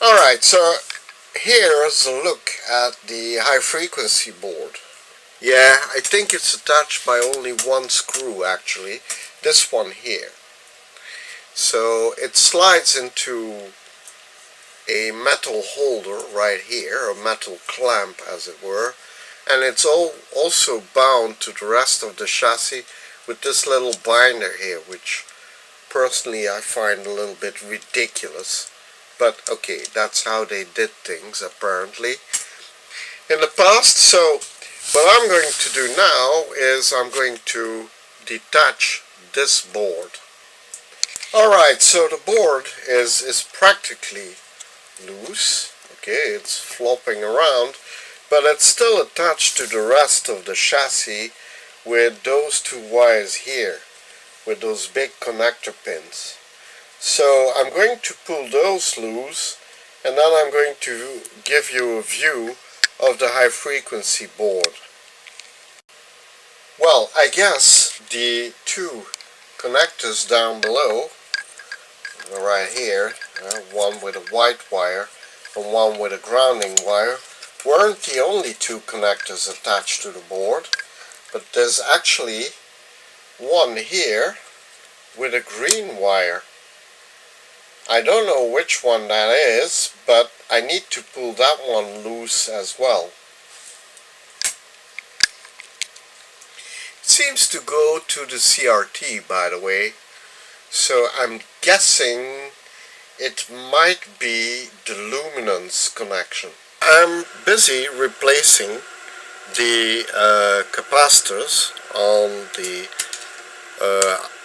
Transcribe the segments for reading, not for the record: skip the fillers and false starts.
Alright, so here's a look at the high frequency board. Yeah, I think it's attached by only one screw actually, this one here. So it slides into a metal holder right here, a metal clamp as it were, and it's also bound to the rest of the chassis with this little binder here, which personally I find a little bit ridiculous. But okay, that's how they did things apparently in the past. So what I'm going to do now is I'm going to detach this board. Alright, so the board is practically loose. Okay, it's flopping around, but it's still attached to the rest of the chassis with those two wires here, with those big connector pins. So I'm going to pull those loose, and then I'm going to give you a view of the high frequency board. Well, I guess the two connectors down below, right here, one with a white wire and one with a grounding wire, weren't the only two connectors attached to the board, but there's actually one here with a green wire. I don't know which one that is, but I need to pull that one loose as well. It seems to go to the CRT, by the way, so I'm guessing it might be the luminance connection. I'm busy replacing the capacitors on the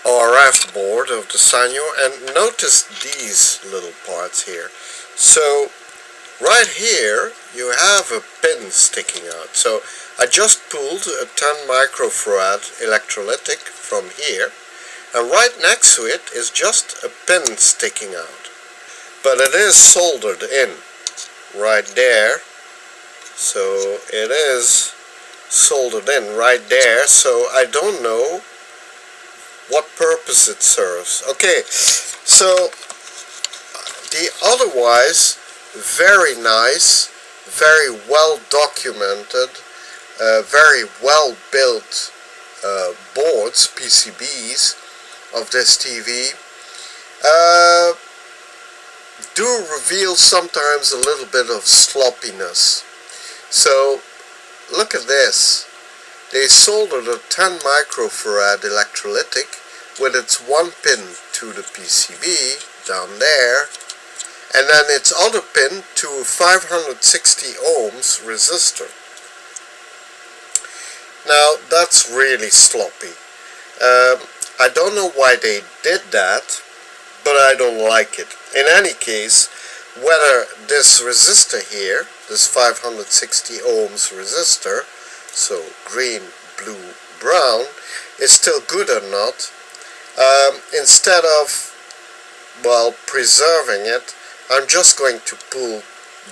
RF board of the Sanyo, and notice these little parts here. So right here you have a pin sticking out. So I just pulled a 10 microfarad electrolytic from here, and right next to it is just a pin sticking out, but it is soldered in right there. So it is soldered in right there, so I don't know what purpose it serves. Okay, so the otherwise very nice, very well documented, very well built boards, PCBs of this TV do reveal sometimes a little bit of sloppiness. So look at this. They soldered a 10 microfarad electrolytic with its one pin to the PCB down there, and then its other pin to a 560 ohms resistor. Now that's really sloppy. I don't know why they did that, but I don't like it. In any case, whether this resistor here, this 560 ohms resistor, so green, blue, brown, is still good or not, instead of, well, preserving it, I'm just going to pull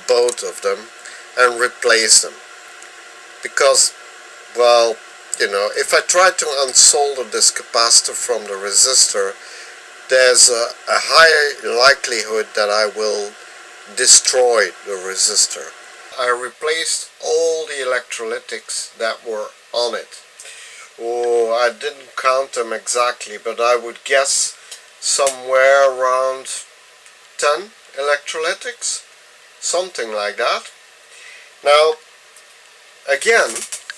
both of them and replace them. Because, well, you know, if I try to unsolder this capacitor from the resistor, there's a higher likelihood that I will destroy the resistor. I replaced all the electrolytics that were on it. Oh, I didn't count them exactly, but I would guess somewhere around 10 electrolytics, something like that. Now, again,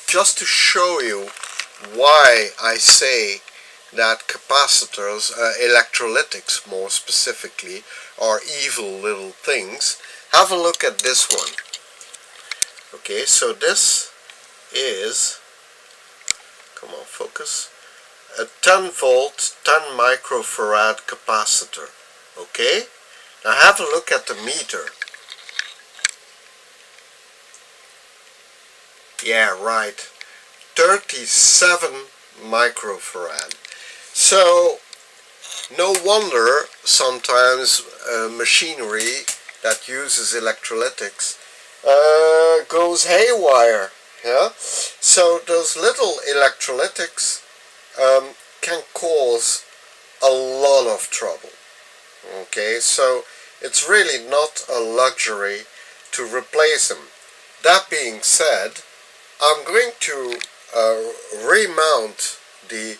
just to show you why I say that capacitors, electrolytics more specifically, are evil little things, have a look at this one. Okay, so this is, come on, focus, a 10 volt, 10 microfarad capacitor. Okay, now have a look at the meter. Yeah, right, 37 microfarad. So no wonder sometimes machinery that uses electrolytics goes haywire. Yeah, so those little electrolytics can cause a lot of trouble. Okay, so it's really not a luxury to replace them. That being said, I'm going to remount the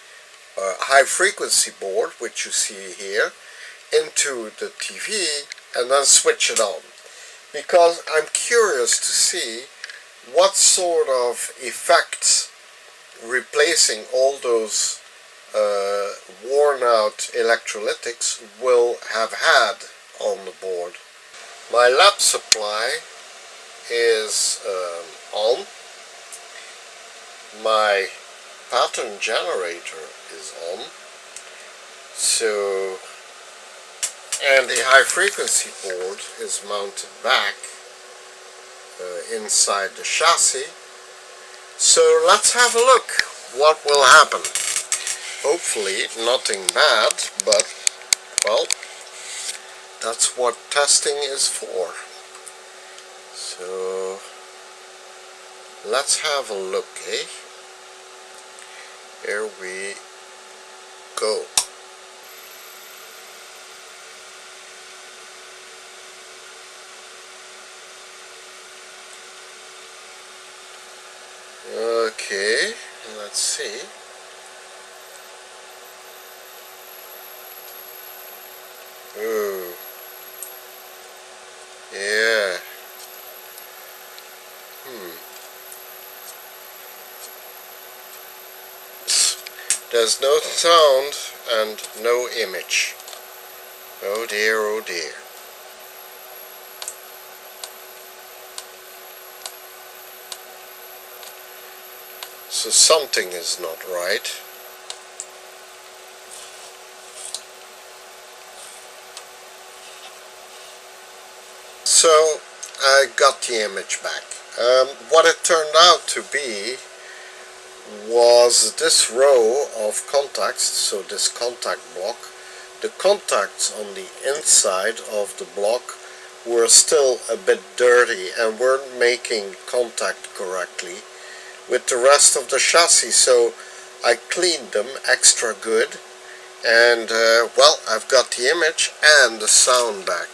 high frequency board, which you see here, into the TV and then switch it on, because I'm curious to see what sort of effects replacing all those worn out electrolytics will have had on the board. My lab supply is on. My pattern generator is on. So, and the high frequency board is mounted back inside the chassis. So let's have a look what will happen. Hopefully nothing bad, but well, that's what testing is for. So let's have a look, eh? Here we go. Okay, let's see. Ooh. Yeah. There's no sound and no image. Oh dear, oh dear. So something is not right. So I got the image back. What it turned out to be was this row of contacts, so this contact block. The contacts on the inside of the block were still a bit dirty and weren't making contact correctly with the rest of the chassis, so I cleaned them extra good, and well, I've got the image and the sound back.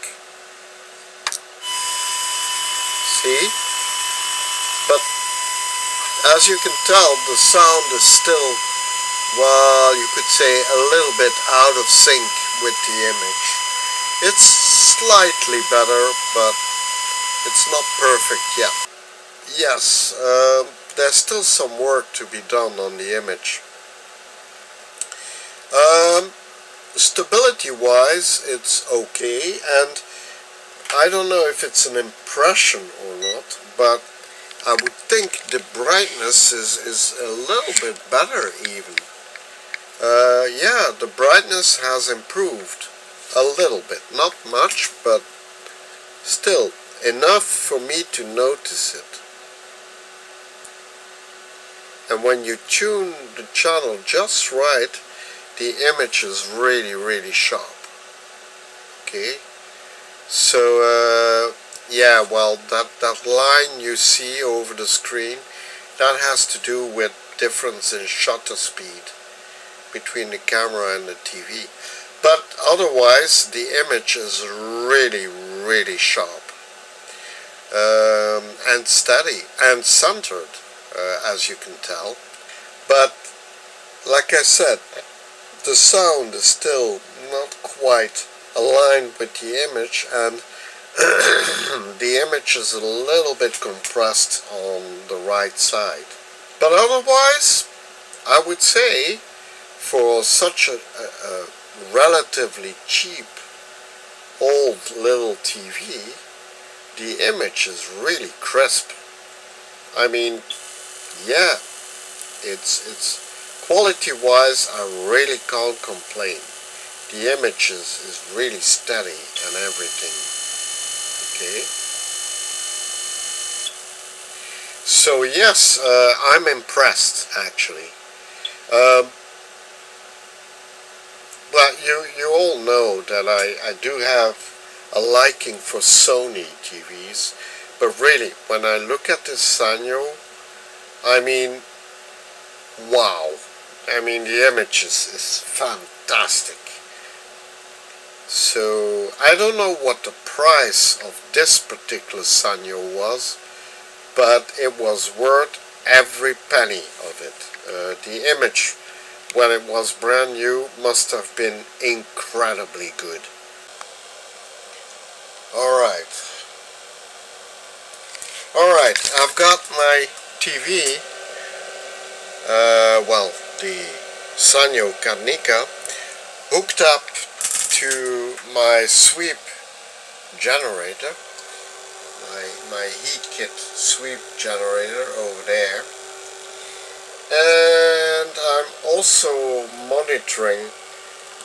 See? But as you can tell, the sound is still, well, you could say a little bit out of sync with the image. It's slightly better, but it's not perfect yet. Yes, there's still some work to be done on the image. Stability wise, it's okay, and I don't know if it's an impression or not, but I would think the brightness is a little bit better even. Yeah, the brightness has improved a little bit, not much, but still enough for me to notice it. And when you tune the channel just right, the image is really, really sharp. Okay, so yeah, well, that line you see over the screen, that has to do with difference in shutter speed between the camera and the TV. But otherwise, the image is really, really sharp and steady and centered, as you can tell. But like I said, the sound is still not quite aligned with the image, and the image is a little bit compressed on the right side. But otherwise, I would say for such a relatively cheap old little TV, the image is really crisp. I mean, yeah, it's quality wise, I really can't complain. The image is really steady and everything. Okay. So yes, I'm impressed actually. Well, you all know that I do have a liking for Sony TVs, but really, when I look at this Sanyo, I mean, wow. I mean, the image is fantastic. So I don't know what the price of this particular Sanyo was, but it was worth every penny of it. The image when it was brand new must have been incredibly good. Alright, I've got my TV, well, the Sanyo Cadnica, hooked up to my sweep generator, my heat kit sweep generator over there, and I'm also monitoring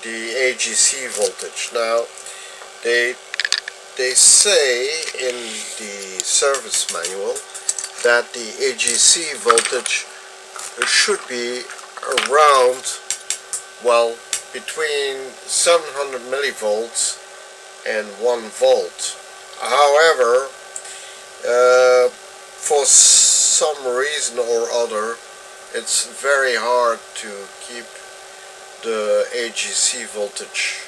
the AGC voltage. Now they say in the service manual that the AGC voltage should be around, well, between 700 millivolts and 1 volt. However, for some reason or other, it's very hard to keep the AGC voltage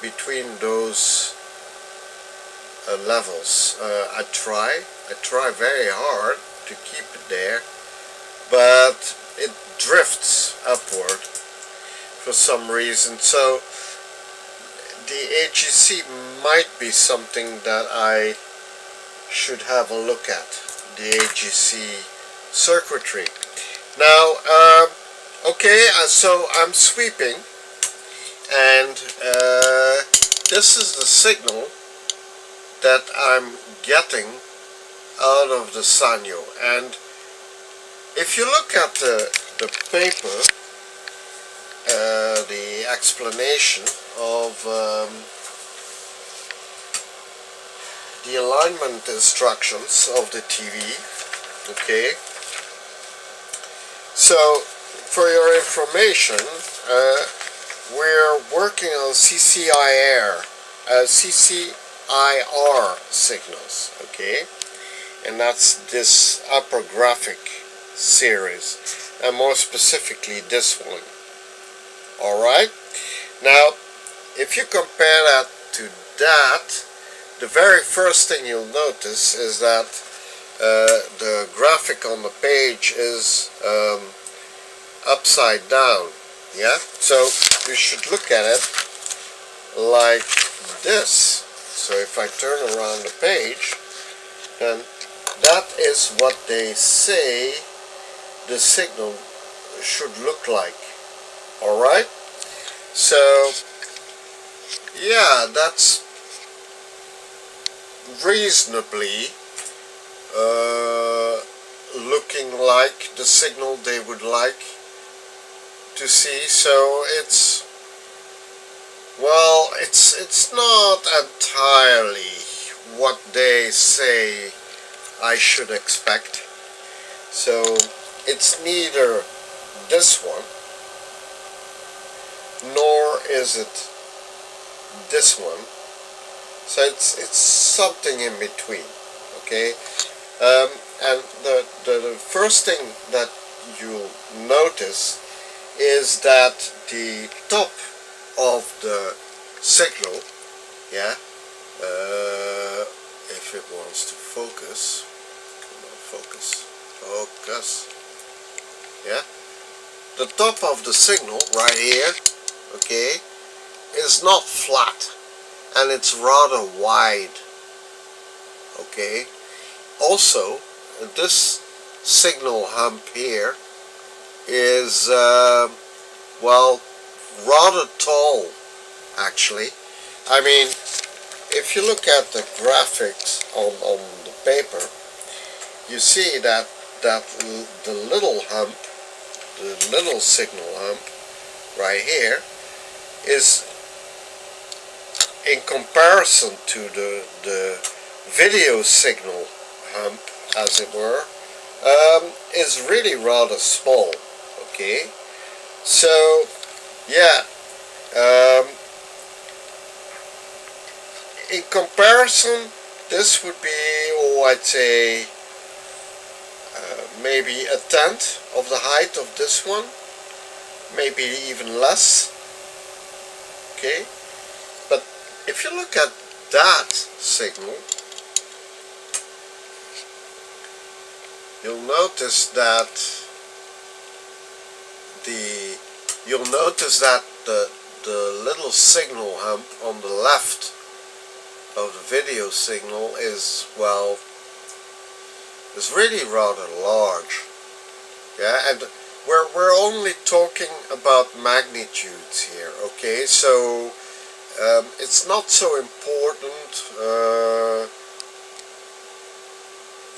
between those levels. I try very hard to keep it there, but it drifts upward for some reason. So the AGC might be something that I should have a look at, the AGC circuitry. Now, okay, so I'm sweeping, and this is the signal that I'm getting out of the Sanyo. And if you look at the paper, the explanation of the alignment instructions of the TV, okay, so for your information, we're working on CCIR signals, okay, and that's this upper graphic series, and more specifically this one. Alright, now if you compare that to that, the very first thing you'll notice is that the graphic on the page is upside down. Yeah, so you should look at it like this. So if I turn around the page, then that is what they say the signal should look like. Alright, so yeah, that's reasonably looking like the signal they would like to see. So it's, well, it's not entirely what they say I should expect. So it's neither this one nor is it this one. So it's something in between, okay? And the first thing that you'll notice is that the top of the signal, yeah, if it wants to focus, come on, focus, yeah, the top of the signal right here, okay, is not flat, and it's rather wide, okay. Also, this signal hump here is well, rather tall, actually. I mean, if you look at the graphics on the paper, you see that the little hump, the little signal hump right here, is, in comparison to the video signal hump, as it were, is really rather small, okay. So yeah, in comparison, this would be, oh, I'd say maybe a tenth of the height of this one, maybe even less, okay? But if you look at that signal, you'll notice that the little signal hump on the left of the video signal is, well, is really rather large. Yeah, and we're only talking about magnitudes here, okay? So it's not so important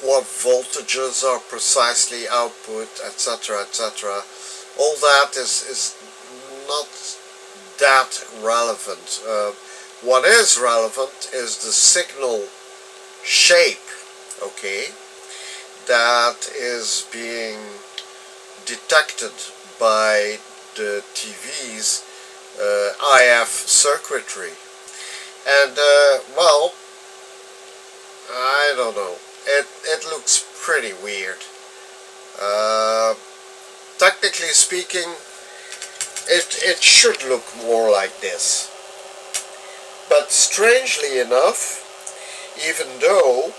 what voltages are precisely output, etc., etc. All that is not that relevant. What is relevant is the signal shape, okay, that is being detected by the TV's IF circuitry. And well, I don't know, it looks pretty weird. Technically speaking, it should look more like this. But strangely enough, even though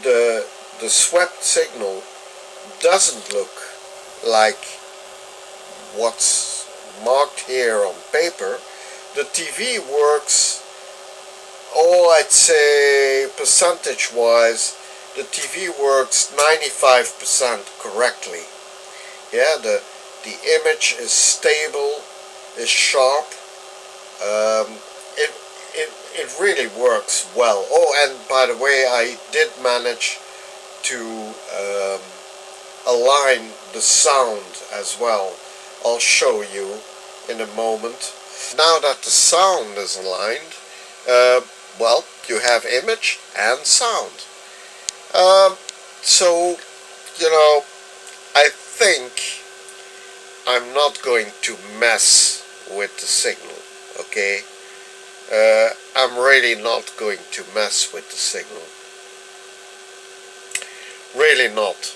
the swept signal doesn't look like what's marked here on paper, the TV works, oh, I'd say percentage-wise, the TV works 95% correctly. Yeah, the image is stable, is sharp. It really works well. Oh, and by the way, I did manage to align the sound as well. I'll show you in a moment. Now that the sound is aligned, well, you have image and sound. So, you know, I think I'm not going to mess with the signal, okay? I'm really not going to mess with the signal. Really not.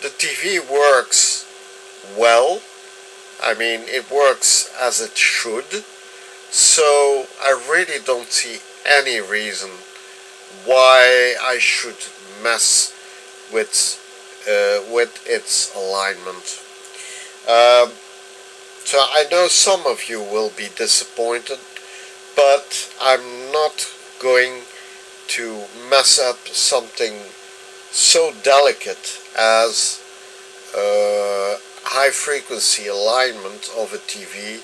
The TV works well. I mean, it works as it should. So I really don't see any reason why I should mess with its alignment. So I know some of you will be disappointed, but I'm not going to mess up something so delicate as high frequency alignment of a TV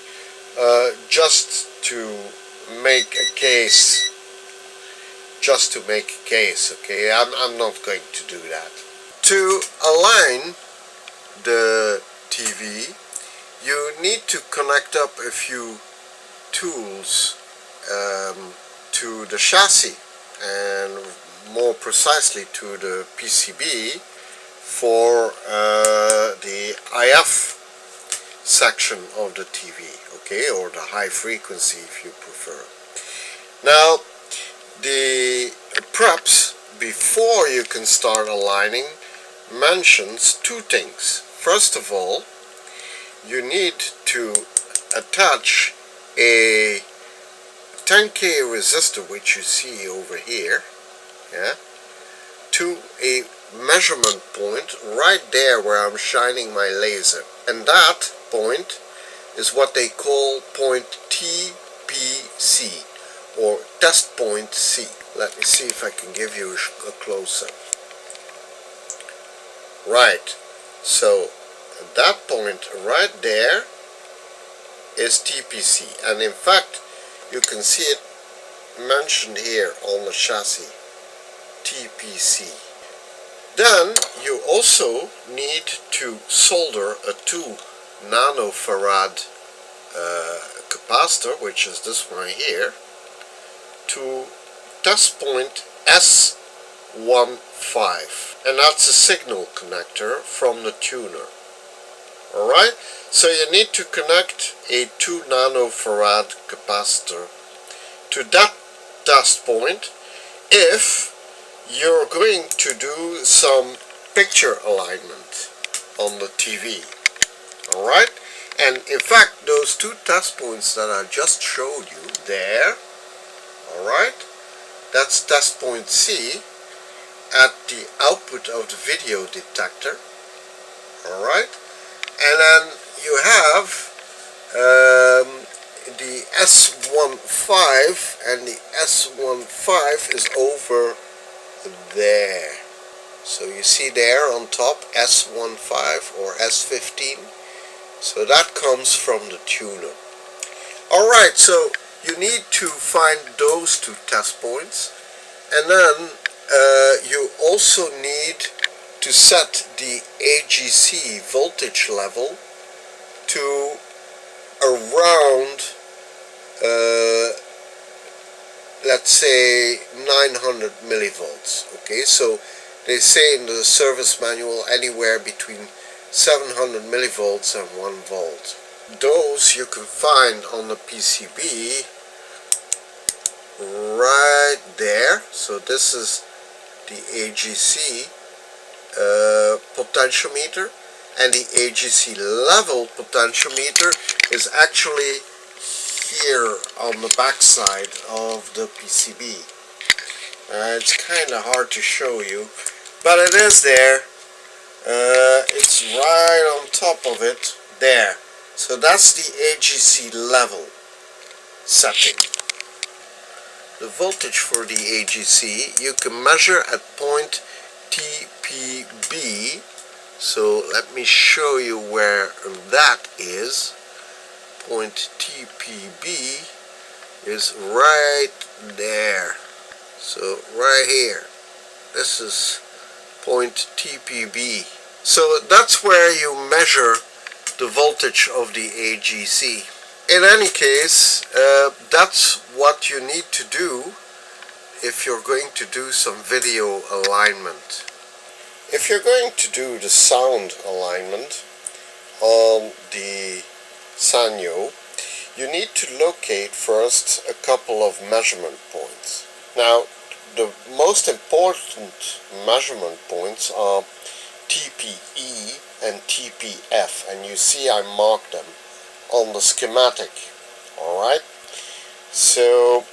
just to make a case. Okay? I'm not going to do that. To align the TV, you need to connect up a few tools to the chassis, and more precisely to the PCB for the IF section of the TV, okay, or the high frequency if you prefer. Now, the preps before you can start aligning mentions two things. First of all, you need to attach a 10K resistor, which you see over here, yeah, to a measurement point right there where I'm shining my laser. And that point is what they call point TPC, or test point C. Let me see if I can give you a close-up. Right, so that point right there is TPC, and in fact you can see it mentioned here on the chassis, TPC. Then you also need to solder a 2 nanofarad capacitor, which is this one here, to test point S15, and that's a signal connector from the tuner. Alright, so you need to connect a 2 nanofarad capacitor to that test point if you're going to do some picture alignment on the TV. Alright, And in fact, those two test points that I just showed you there, alright, that's test point C at the output of the video detector, alright, and then you have the S15, and the S15 is over there. So you see there on top S15 or S15, so that comes from the tuner. Alright, so you need to find those two test points, and then you also need to set the AGC voltage level to around let's say 900 millivolts. Okay, so they say in the service manual anywhere between 700 millivolts and 1 volt. Those you can find on the PCB right there. So this is the AGC potentiometer, and the AGC level potentiometer is actually here on the back side of the PCB. It's kind of hard to show you, but it is there. It's right on top of it there. So that's the AGC level setting. The voltage for the AGC you can measure at point TPB. So let me show you where that is. Point TPB is right there. So right here. This is point TPB. So that's where you measure the voltage of the AGC. In any case, that's what you need to do if you're going to do some video alignment. If you're going to do the sound alignment on the Sanyo, you need to locate first a couple of measurement points. Now, the most important measurement points are TPE and TPF, and you see I marked them on the schematic. Alright, so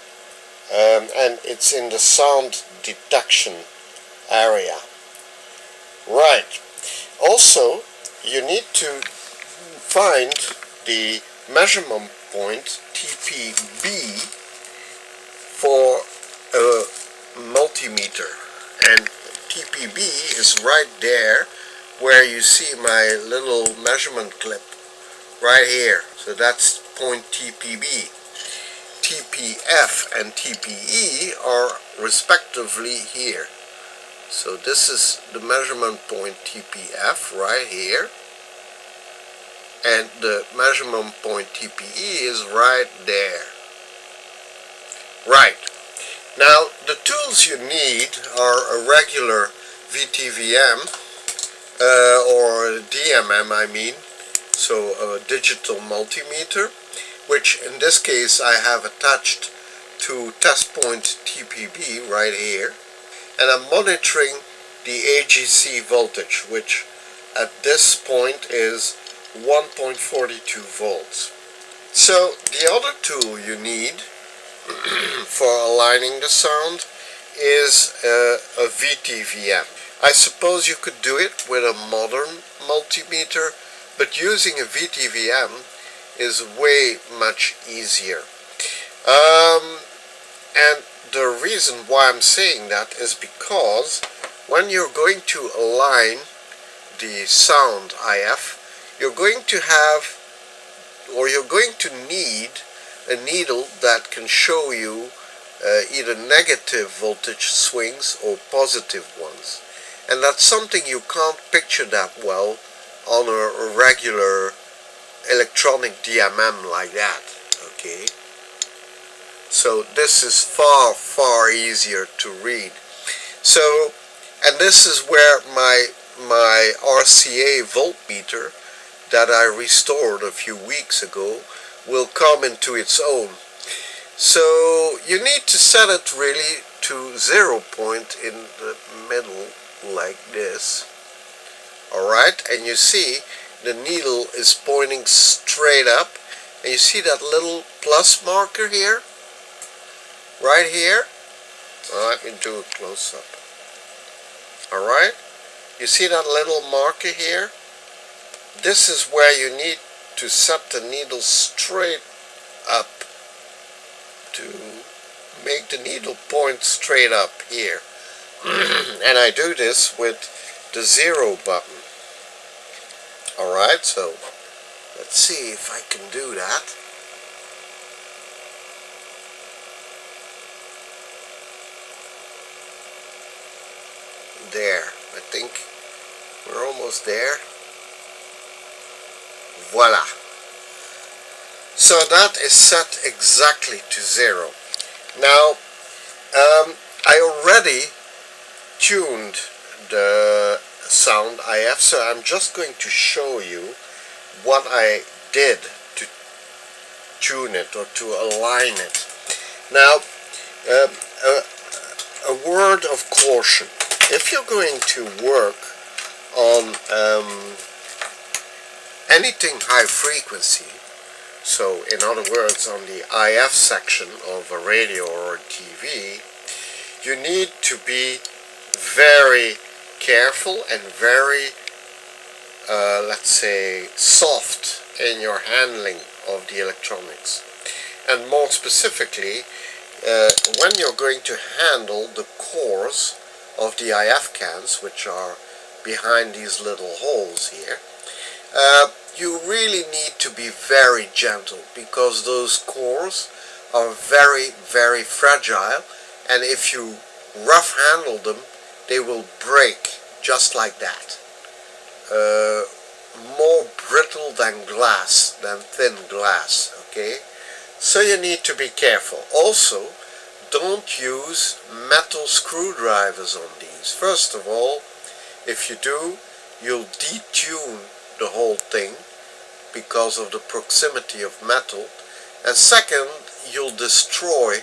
and it's in the sound detection area. Right, also you need to find the measurement point TPB for a multimeter, and TPB is right there where you see my little measurement clip right here. So that's point TPB. TPF and TPE are respectively here. So this is the measurement point TPF right here, and the measurement point TPE is right there. Right. Now the tools you need are a regular VTVM or DMM, I mean, so a digital multimeter, which in this case I have attached to test point TPB right here, and I'm monitoring the AGC voltage, which at this point is 1.42 volts. So the other tool you need for aligning the sound is a VTVM. I suppose you could do it with a modern multimeter, but using a VTVM is way much easier. And the reason why I'm saying that is because when you're going to align the sound IF, you're going to have, or you're going to need a needle that can show you either negative voltage swings or positive ones. And that's something you can't picture that well on a regular electronic DMM like that. Okay, so this is far easier to read. So, and this is where my RCA voltmeter that I restored a few weeks ago will come into its own. So you need to set it really to 0 point in the middle like this. Alright, and you see the needle is pointing straight up. And you see that little plus marker here? Right here? Let me do a close-up. Alright? You see that little marker here? This is where you need to set the needle straight up to make the needle point straight up here. And I do this with the 0 button. Alright, so let's see if I can do that. There, I think we're almost there. Voila. So that is set exactly to 0. Now, I already tuned the sound IF, so I'm just going to show you what I did to tune it or to align it. Now, a word of caution. If you're going to work on anything high frequency, so in other words on the IF section of a radio or a TV, you need to be very careful and very, let's say, soft in your handling of the electronics. And more specifically, when you're going to handle the cores of the IF cans, which are behind these little holes here, you really need to be very gentle, because those cores are very, very fragile, and if you rough handle them, they will break just like that. More brittle than glass, than thin glass, okay? So you need to be careful. Also, don't use metal screwdrivers on these. First of all, if you do, you'll detune the whole thing because of the proximity of metal. And second, you'll destroy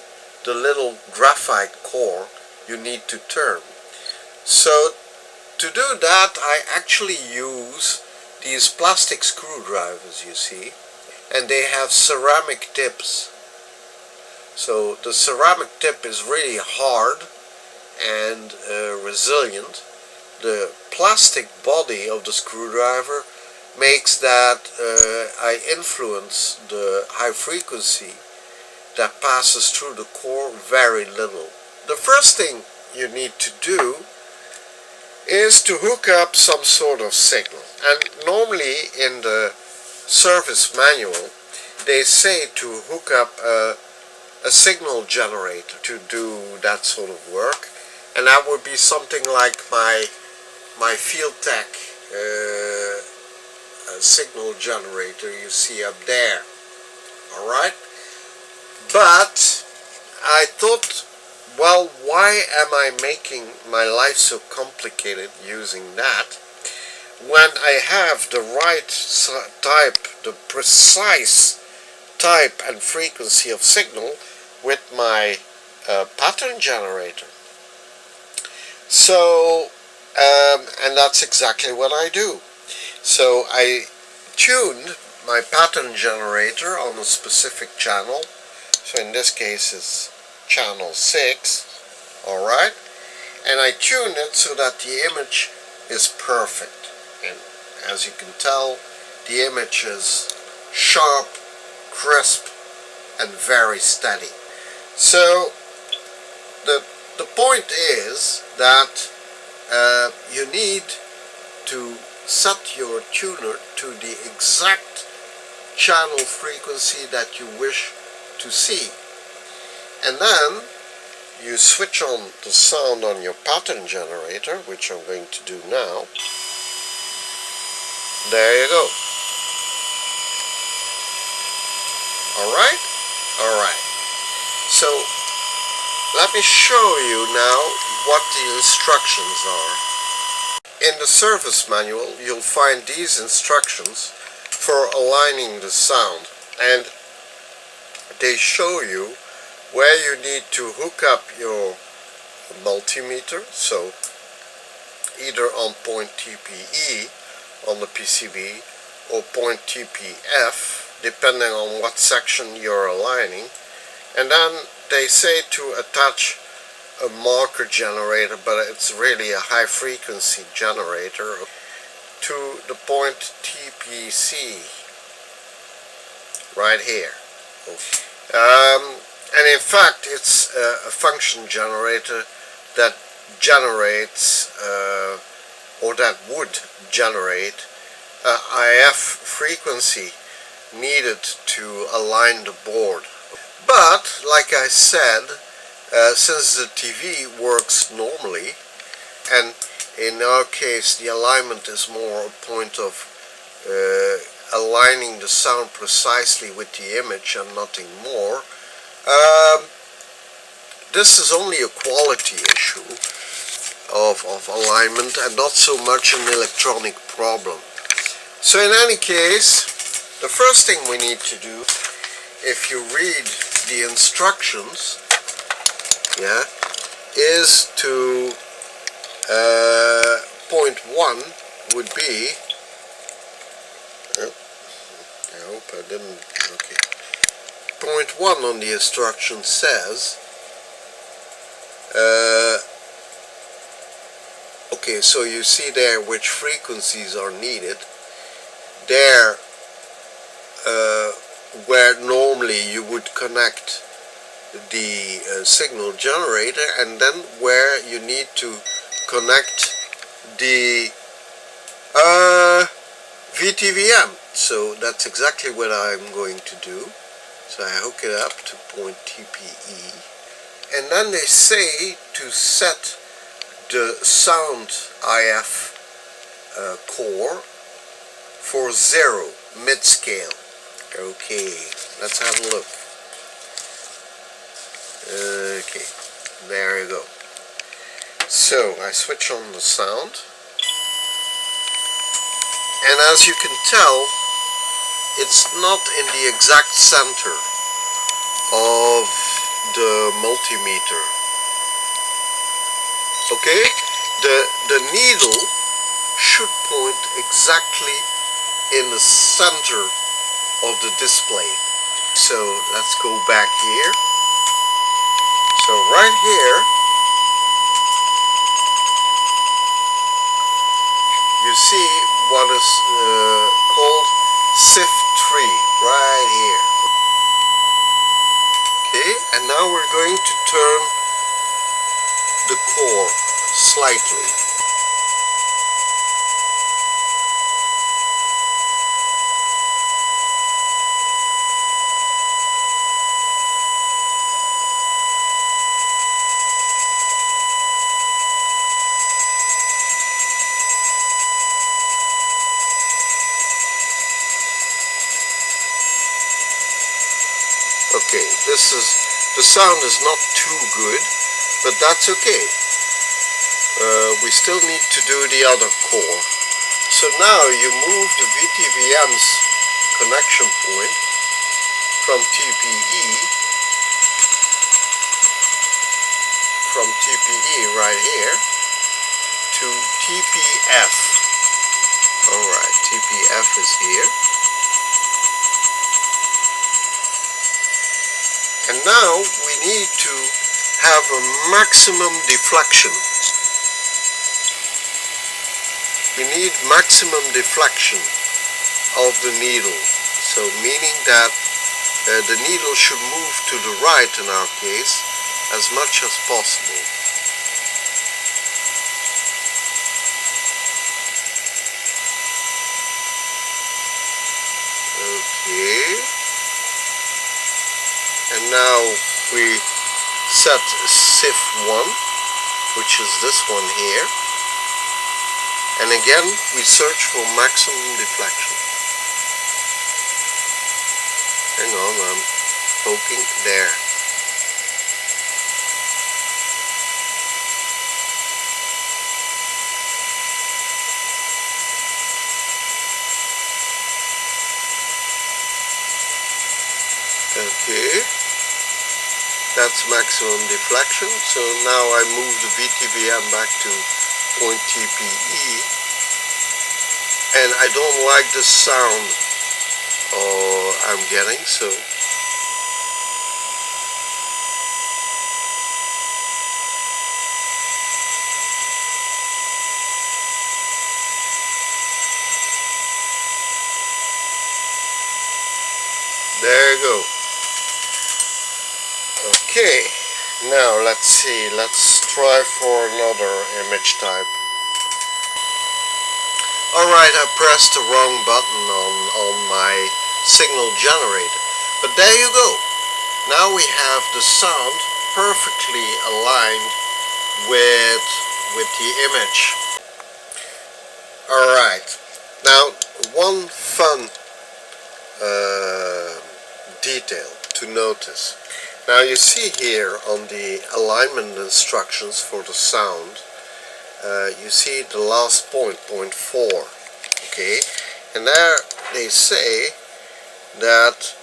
the little graphite core you need to turn. So to do that, I actually use these plastic screwdrivers, you see, and they have ceramic tips. So the ceramic tip is really hard and resilient. The plastic body of the screwdriver makes that I influence the high frequency that passes through the core very little. The first thing you need to do is to hook up some sort of signal. And normally in the service manual they say to hook up a signal generator to do that sort of work, and that would be something like my Field Tech signal generator you see up there. Alright? But I thought, well, why am I making my life so complicated using that when I have the right type, the precise type and frequency of signal with my pattern generator? So, and that's exactly what I do. So I tuned my pattern generator on a specific channel. So in this case it's channel 6, alright, and I tuned it so that the image is perfect, and as you can tell, the image is sharp, crisp, and very steady. So the point is that you need to set your tuner to the exact channel frequency that you wish to see. And then you switch on the sound on your pattern generator, which I'm going to do now. There you go. Alright? Alright. So let me show you now what the instructions are. In the service manual you'll find these instructions for aligning the sound, and they show you where you need to hook up your multimeter, so either on point TPE on the PCB or point TPF, depending on what section you're aligning. And then they say to attach a marker generator, but it's really a high frequency generator, to the point TPC right here. And in fact, it's a function generator that generates or that would generate IF frequency needed to align the board. But like I said, since the TV works normally, and in our case the alignment is more a point of aligning the sound precisely with the image and nothing more, this is only a quality issue of alignment and not so much an electronic problem. So in any case, the first thing we need to do, if you read the instructions, is to point 1 would be, I hope I didn't, okay. Point 1 on the instruction says, okay, so you see there which frequencies are needed. There, where normally you would connect the signal generator, and then where you need to connect the VTVM. So that's exactly what I'm going to do. So I hook it up to point TPE, and then they say to set the sound IF core for 0 mid-scale. Okay, let's have a look. Okay, there you go. So I switch on the sound, and as you can tell, it's not in the exact center of the multimeter. Okay, the needle should point exactly in the center of the display. So let's go back here. So right here you see what is called SIF3 right here. Okay, and now we're going to turn the core slightly. Okay, the sound is not too good, but that's okay. We still need to do the other core. So now you move the VTVM's connection point from TPE right here to TPF. Alright, TPF is here. And now we need to have a maximum deflection. We need maximum deflection of the needle. So meaning that the needle should move to the right in our case as much as possible. Okay. And now we set SIF1, which is this one here. And again, we search for maximum deflection. Hang on, I'm poking there. Okay, that's maximum deflection. So now I move the VTVM back to point TPE, and I don't like the sound I'm getting, so there you go. Okay, now let's see, let's try for another image type. Alright, I pressed the wrong button on my signal generator, but there you go. Now we have the sound perfectly aligned with the image. Alright, now one fun detail to notice. Now you see here on the alignment instructions for the sound, you see the last point, point 4, okay, and there they say that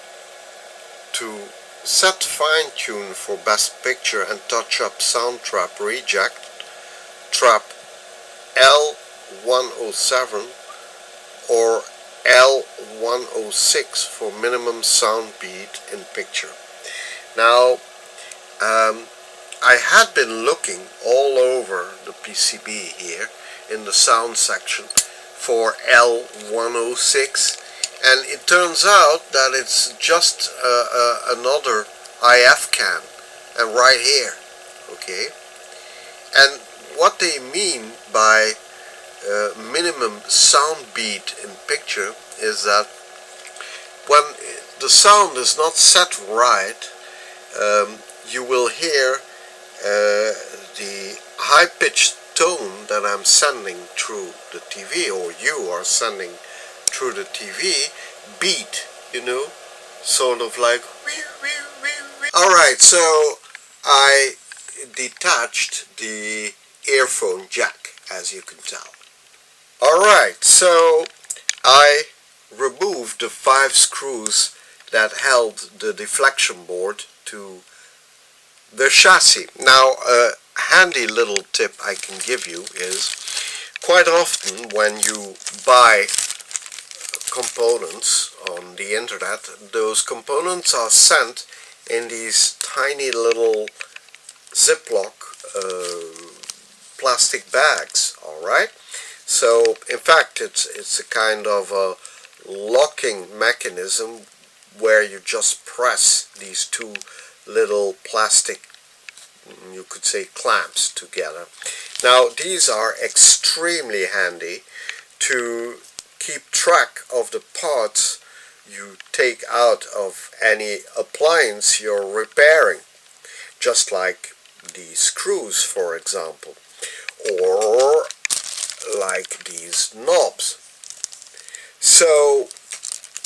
to set fine-tune for best picture and touch-up sound trap reject, trap L107 or L106 for minimum sound beat in picture. Now, I had been looking all over the PCB here in the sound section for L106, and it turns out that it's just another IF can, and right here, okay? And what they mean by minimum sound beat in picture is that when the sound is not set right, you will hear the high-pitched tone that I'm sending through the TV, or you are sending through the TV, beat, you know, sort of like wee, wee, wee, wee. Alright, so I detached the earphone jack, as you can tell. Alright, so I removed the 5 screws that held the deflection board to the chassis. Now, a handy little tip I can give you is, quite often when you buy components on the internet, those components are sent in these tiny little Ziploc plastic bags, alright? So, in fact, it's a kind of a locking mechanism where you just press these two little plastic, you could say, clamps together. Now, these are extremely handy to keep track of the parts you take out of any appliance you're repairing, just like the screws, for example, or like these knobs. So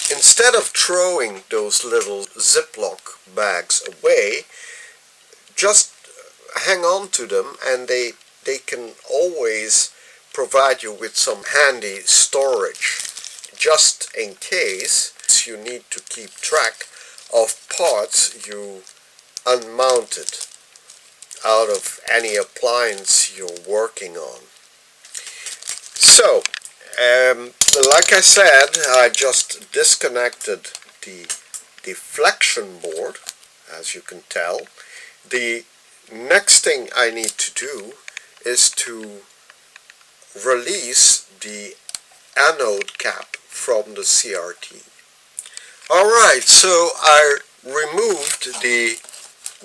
instead of throwing those little Ziploc bags away, just hang on to them, and they can always provide you with some handy storage, just in case you need to keep track of parts you unmounted out of any appliance you're working on. So, like I said, I just disconnected the deflection board, as you can tell. The next thing I need to do is to release the anode cap from the CRT. Alright, so I removed the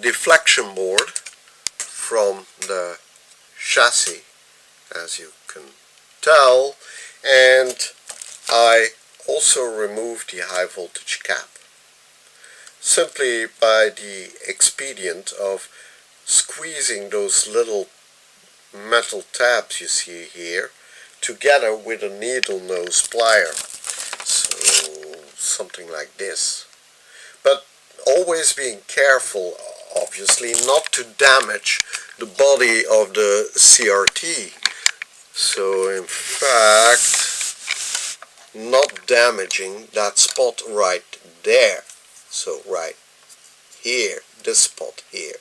deflection board from the chassis, as you can tell, and I also removed the high voltage cap, simply by the expedient of squeezing those little metal tabs you see here together with a needle nose plier, so something like this. But always being careful, obviously, not to damage the body of the CRT. So in fact, not damaging that spot right there. So right here, this spot here.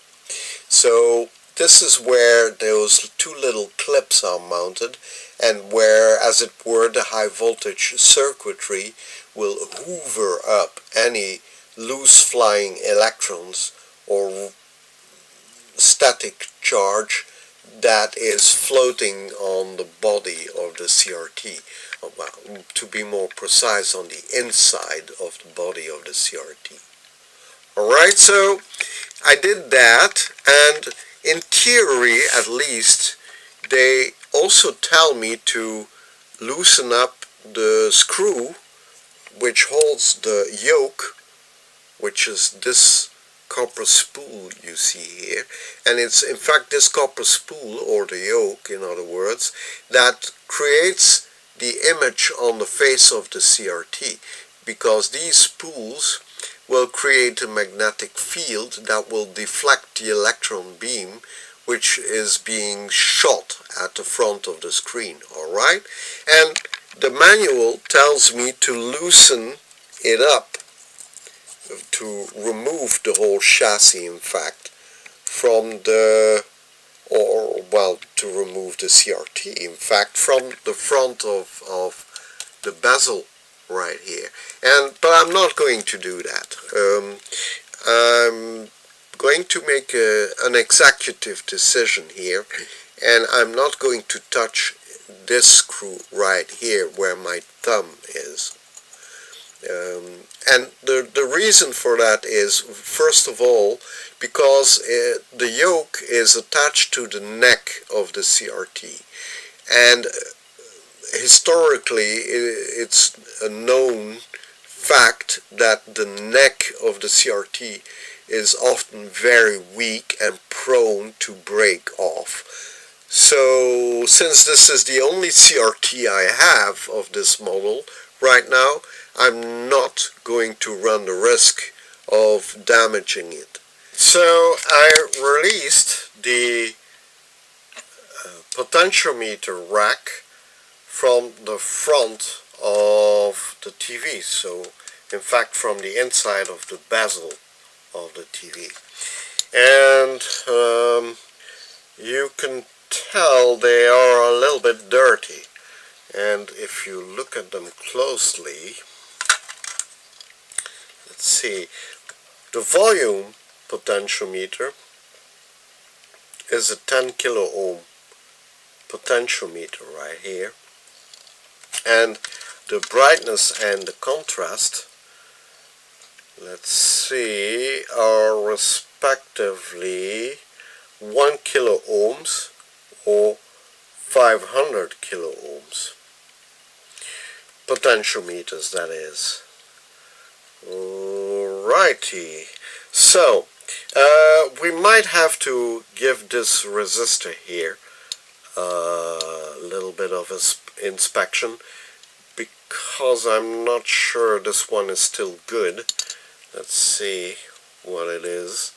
So this is where those two little clips are mounted, and where, as it were, the high voltage circuitry will hoover up any loose flying electrons or static charge that is floating on the body of the CRT. Well, to be more precise, on the inside of the body of the CRT. Alright, so I did that, and in theory at least, they also tell me to loosen up the screw which holds the yoke, which is this copper spool you see here, and it's in fact this copper spool, or the yoke in other words, that creates the image on the face of the CRT, because these spools will create a magnetic field that will deflect the electron beam which is being shot at the front of the screen. Alright, and the manual tells me to loosen it up, to remove the whole chassis in fact from the, or well, to remove the CRT in fact from the front of the bezel right here. But I'm not going to do that. I'm going to make an executive decision here, and I'm not going to touch this screw right here where my thumb is. And the reason for that is, first of all, because the yoke is attached to the neck of the CRT, and historically it's a known fact that the neck of the CRT is often very weak and prone to break off. So since this is the only CRT I have of this model right now, I'm not going to run the risk of damaging it. So I released the potentiometer rack from the front of the TV, so in fact from the inside of the bezel of the TV, and you can tell they are a little bit dirty, and if you look at them closely, let's see, the volume potentiometer is a 10 kilo ohm potentiometer right here, and the brightness and the contrast, let's see, are respectively 1 kilo ohms or 500 kilo ohms. Potentiometers, that is. Alrighty, so we might have to give this resistor here a little bit of inspection, because I'm not sure this one is still good. Let's see what it is.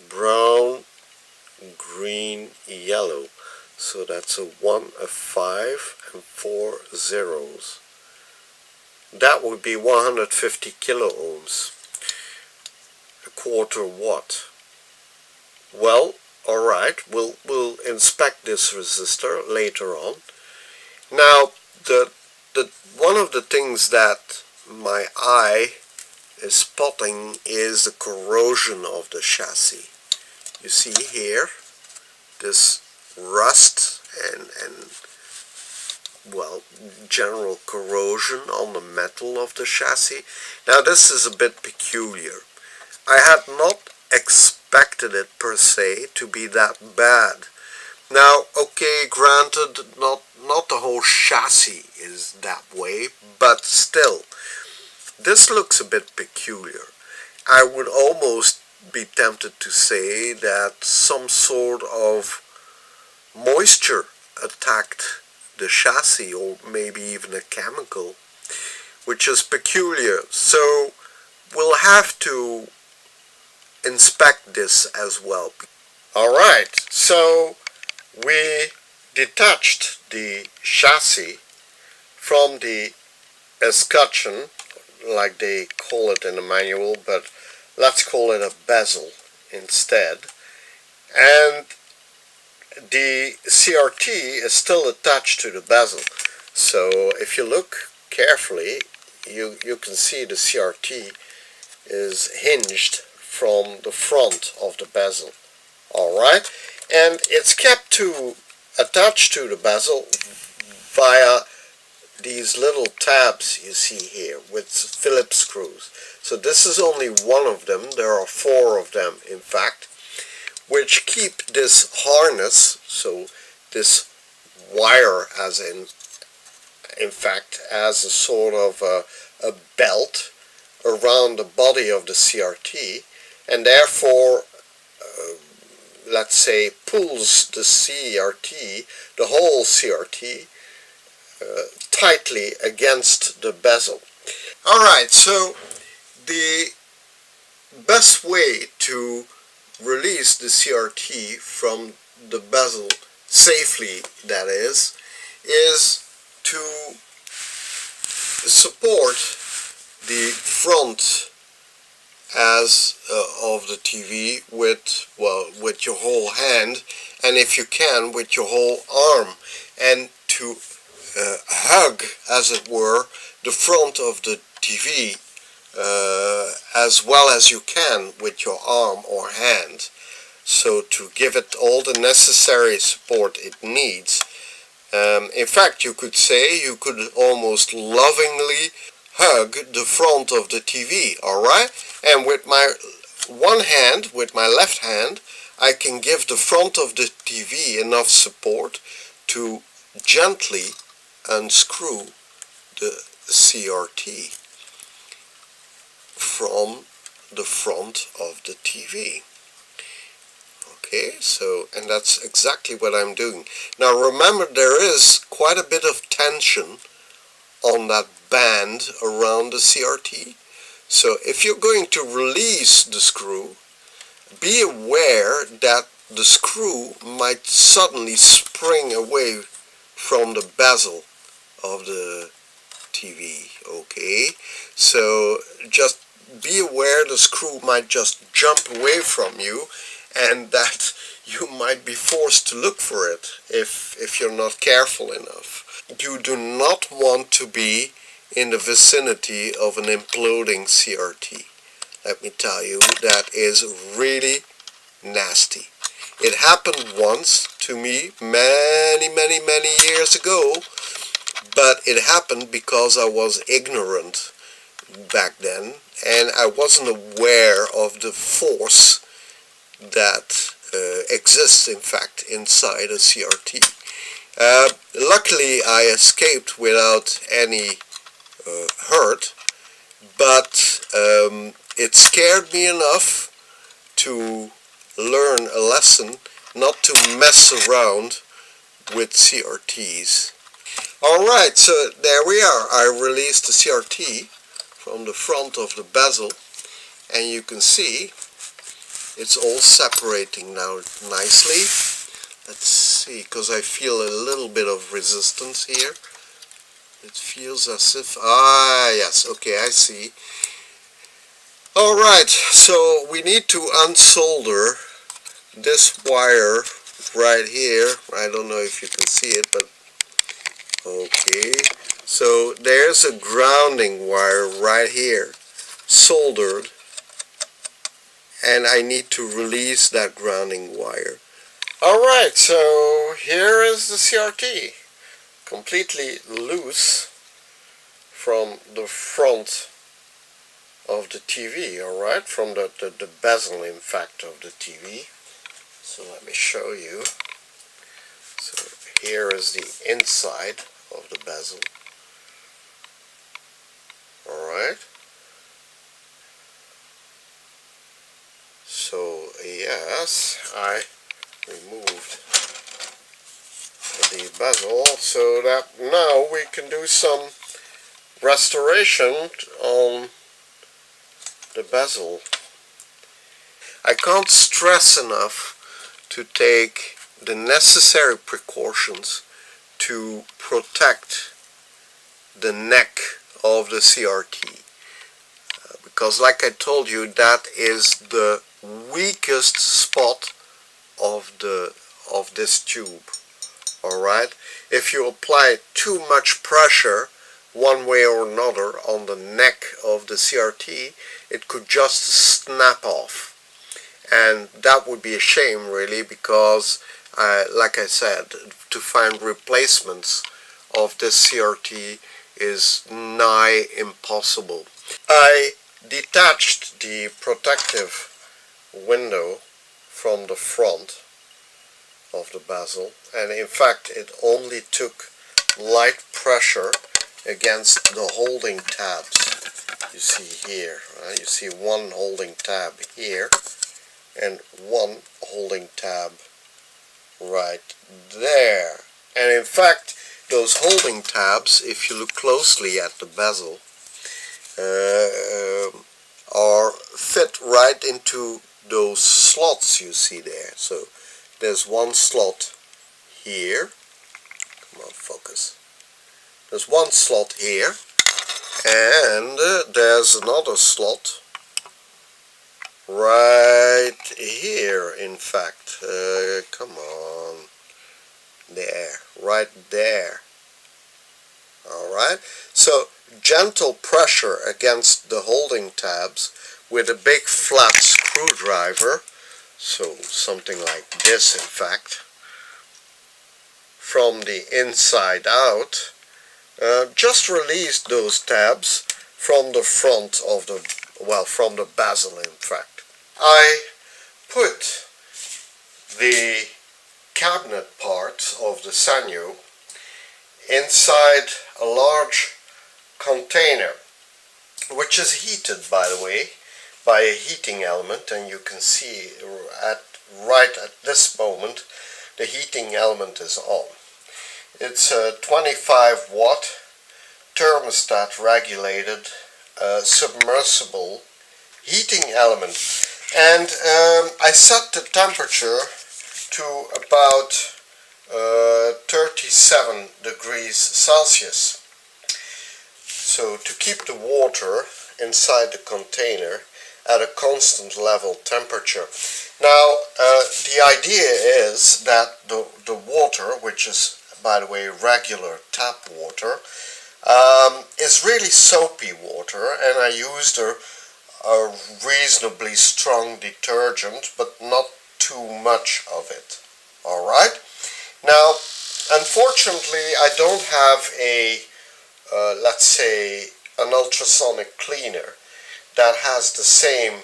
Brown, green, yellow. So that's a 1, a 5, and 4 zeros. That would be 150 kilo ohms. A quarter watt. Well, alright, we'll inspect this resistor later on. Now, one of the things that my eye is spotting is the corrosion of the chassis. You see here, this rust and well, general corrosion on the metal of the chassis. Now this is a bit peculiar. I had not expected it per se to be that bad. Now, okay, granted, not the whole chassis is that way, but still, this looks a bit peculiar. I would almost be tempted to say that some sort of moisture attacked the chassis, or maybe even a chemical, which is peculiar. So we'll have to inspect this as well. Alright, so we detached the chassis from the escutcheon, like they call it in the manual, but let's call it a bezel instead. And the CRT is still attached to the bezel. So if you look carefully, you can see the CRT is hinged from the front of the bezel. Alright, and it's kept attached to the bezel via these little tabs you see here with Phillips screws. So this is only one of them. There are 4 of them in fact, which keep this harness, so this wire as in fact as a sort of a belt around the body of the CRT, and therefore let's say pulls the CRT, the whole CRT, tightly against the bezel. Alright, so the best way to release the CRT from the bezel safely, that is to support the front as of the TV with your whole hand, and if you can with your whole arm, and to hug, as it were, the front of the TV as well as you can with your arm or hand, so to give it all the necessary support it needs. In fact, you could say, you could almost lovingly hug the front of the TV, alright? And with my one hand, with my left hand, I can give the front of the TV enough support to gently unscrew the CRT from the front of the TV. Okay, so, and that's exactly what I'm doing. Now remember, there is quite a bit of tension on that band around the CRT. So if you're going to release the screw, be aware that the screw might suddenly spring away from the bezel of the TV. Okay, so just be aware the screw might just jump away from you, and that you might be forced to look for it if you're not careful enough. You do not want to be in the vicinity of an imploding CRT. Let me tell you, that is really nasty. It happened once to me many years ago, but it happened because I was ignorant back then, and I wasn't aware of the force that exists in fact inside a CRT. Luckily I escaped without any hurt, but it scared me enough to learn a lesson not to mess around with CRTs. Alright, so there we are. I released the CRT from the front of the bezel, and you can see it's all separating now nicely. Let's see, because I feel a little bit of resistance here. It feels as if, yes, okay, I see. Alright, so we need to unsolder this wire right here. I don't know if you can see it, but okay. So there's a grounding wire right here, soldered, and I need to release that grounding wire. Alright, so here is the CRT, completely loose from the front of the TV, alright, from the bezel in fact of the TV. So let me show you. So here is the inside of the bezel. Alright. So yes, I removed the bezel so that now we can do some restoration on the bezel. I can't stress enough to take the necessary precautions to protect the neck of the CRT, because like I told you, that is the weakest spot of the of this tube. Alright, if you apply too much pressure one way or another on the neck of the CRT, it could just snap off. And that would be a shame, really, because like I said, to find replacements of this CRT is nigh impossible. I detached the protective window from the front of the bezel, and in fact it only took light pressure against the holding tabs. You see here, right? You see one holding tab here and one holding tab right there. And in fact, those holding tabs, if you look closely at the bezel, are fit right into those slots you see there. So there's one slot here. Come on, focus. There's one slot here, and there's another slot right here, in fact. Come on. There, right there. Alright, so gentle pressure against the holding tabs with a big flat screwdriver, so something like this, in fact, from the inside out, just release those tabs from the front of the, well, from the bezel, in fact. I put the cabinet part of the Sanyo inside a large container, which is heated, by the way, by a heating element, and you can see right at this moment the heating element is on. It's a 25 watt thermostat regulated submersible heating element, and I set the temperature to about 37 degrees Celsius. So to keep the water inside the container at a constant level temperature. Now the idea is that the water, which is, by the way, regular tap water, is really soapy water, and I used a reasonably strong detergent, but not too much of it. Alright? Now, unfortunately, I don't have a, let's say, an ultrasonic cleaner that has the same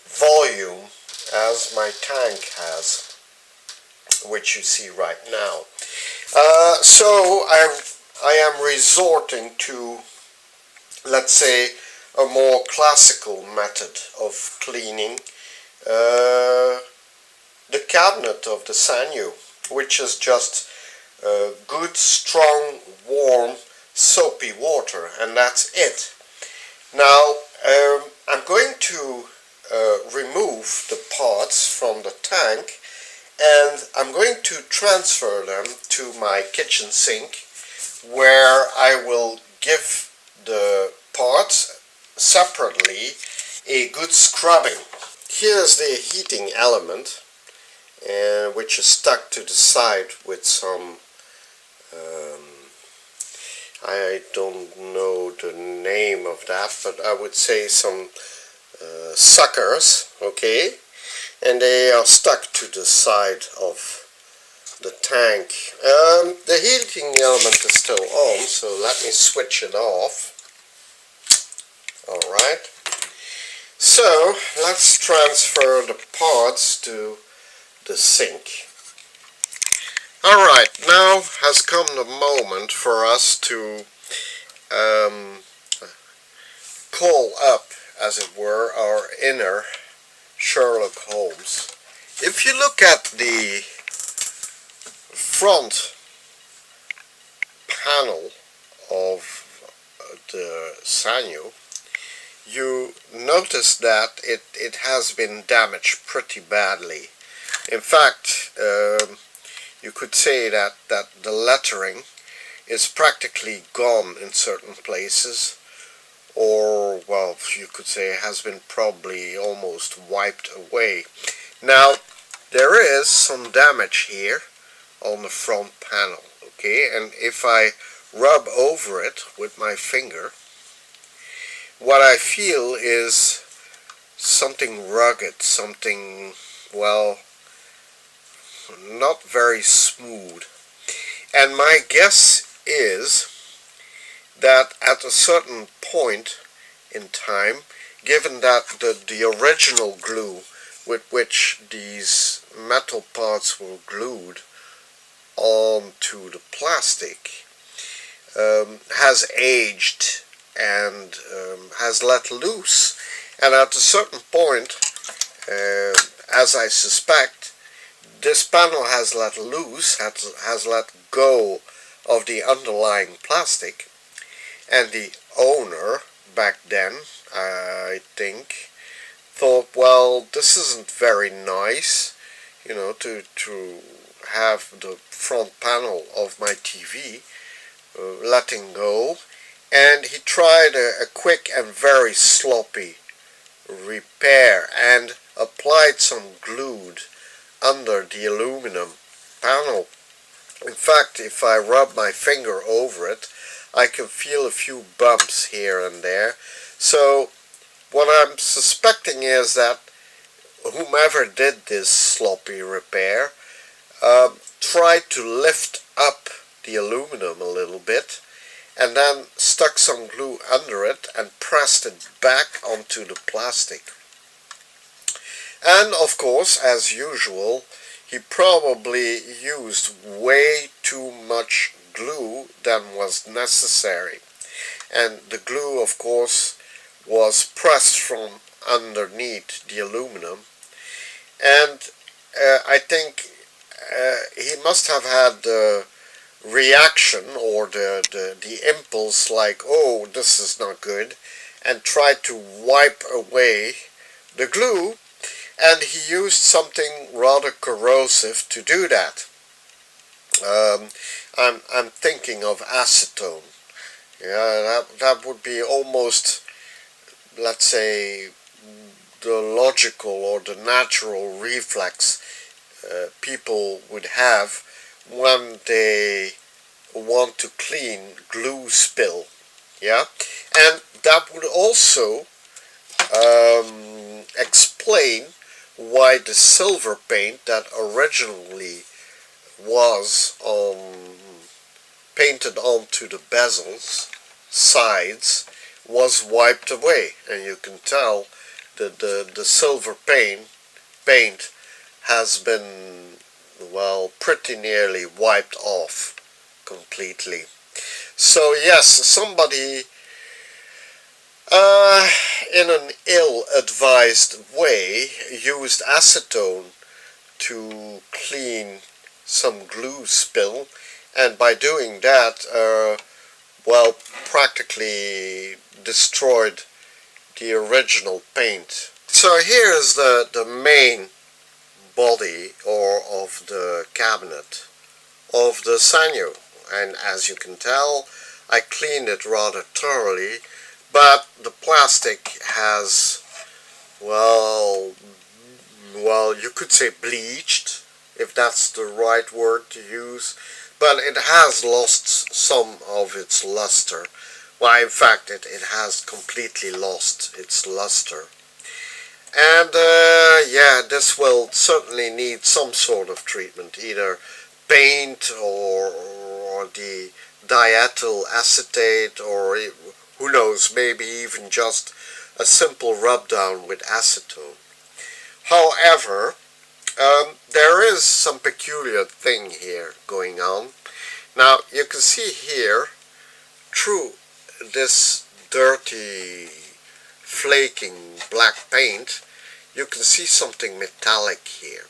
volume as my tank has, which you see right now. So I am resorting to, let's say, a more classical method of cleaning the cabinet of the Sanyo, which is just good, strong, warm, soapy water, and that's it. Now, I'm going to remove the parts from the tank, and I'm going to transfer them to my kitchen sink, where I will give the parts separately a good scrubbing. Here's the heating element, which is stuck to the side with some, I don't know the name of that, but I would say some suckers, okay, and they are stuck to the side of the tank. The heating element is still on, so let me switch it off. Alright, so let's transfer the parts to the sink. Alright, now has come the moment for us to call up, as it were, our inner Sherlock Holmes. If you look at the front panel of the Sanyo, you notice that it has been damaged pretty badly. In fact, you could say that the lettering is practically gone in certain places, or, well, you could say it has been probably almost wiped away. Now, there is some damage here on the front panel, okay, and if I rub over it with my finger, what I feel is something rugged, something, well, not very smooth. And my guess is that at a certain point in time, given that the original glue with which these metal parts were glued onto the plastic has aged and has let loose, and at a certain point, as I suspect, this panel has let loose, has let go of the underlying plastic, and the owner back then, I think, thought, well, this isn't very nice, you know, to have the front panel of my TV letting go, and he tried a quick and very sloppy repair and applied some glue under the aluminum panel. In fact, if I rub my finger over it, I can feel a few bumps here and there. So what I'm suspecting is that whomever did this sloppy repair tried to lift up the aluminum a little bit and then stuck some glue under it and pressed it back onto the plastic. And of course, as usual, he probably used way too much glue than was necessary. And the glue, of course, was pressed from underneath the aluminum. And I think he must have had the reaction or the impulse like, oh, this is not good, and tried to wipe away the glue, and he used something rather corrosive to do that. I'm thinking of acetone. Yeah, that would be almost, let's say, the logical or the natural reflex people would have when they want to clean glue spill. Yeah, and that would also explain why the silver paint that originally was painted onto the bezels sides was wiped away, and you can tell that the silver paint has been, well, pretty nearly wiped off completely. So yes, somebody in an ill-advised way used acetone to clean some glue spill, and by doing that, well, practically destroyed the original paint. So here is the main body of the cabinet of the Sanyo, and as you can tell, I cleaned it rather thoroughly, but the plastic has, well, you could say bleached, if that's the right word to use, but it has lost some of its luster. Well, in fact, it has completely lost its luster. And yeah, this will certainly need some sort of treatment, either paint or the diethyl acetate, or who knows, maybe even just a simple rub down with acetone. However, there is some peculiar thing here going on. Now, you can see here, through this dirty, flaking black paint, you can see something metallic here.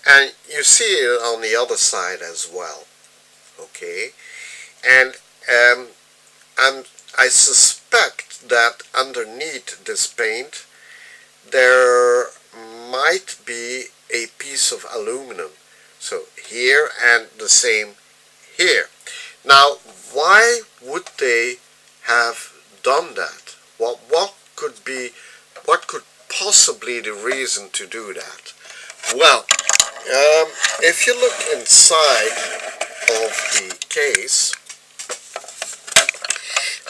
And you see it on the other side as well. Okay? And I suspect that underneath this paint, there might be a piece of aluminum. So here and the same here. Now, why would they have done that? What could possibly the reason to do that? Well, If you look inside of the case,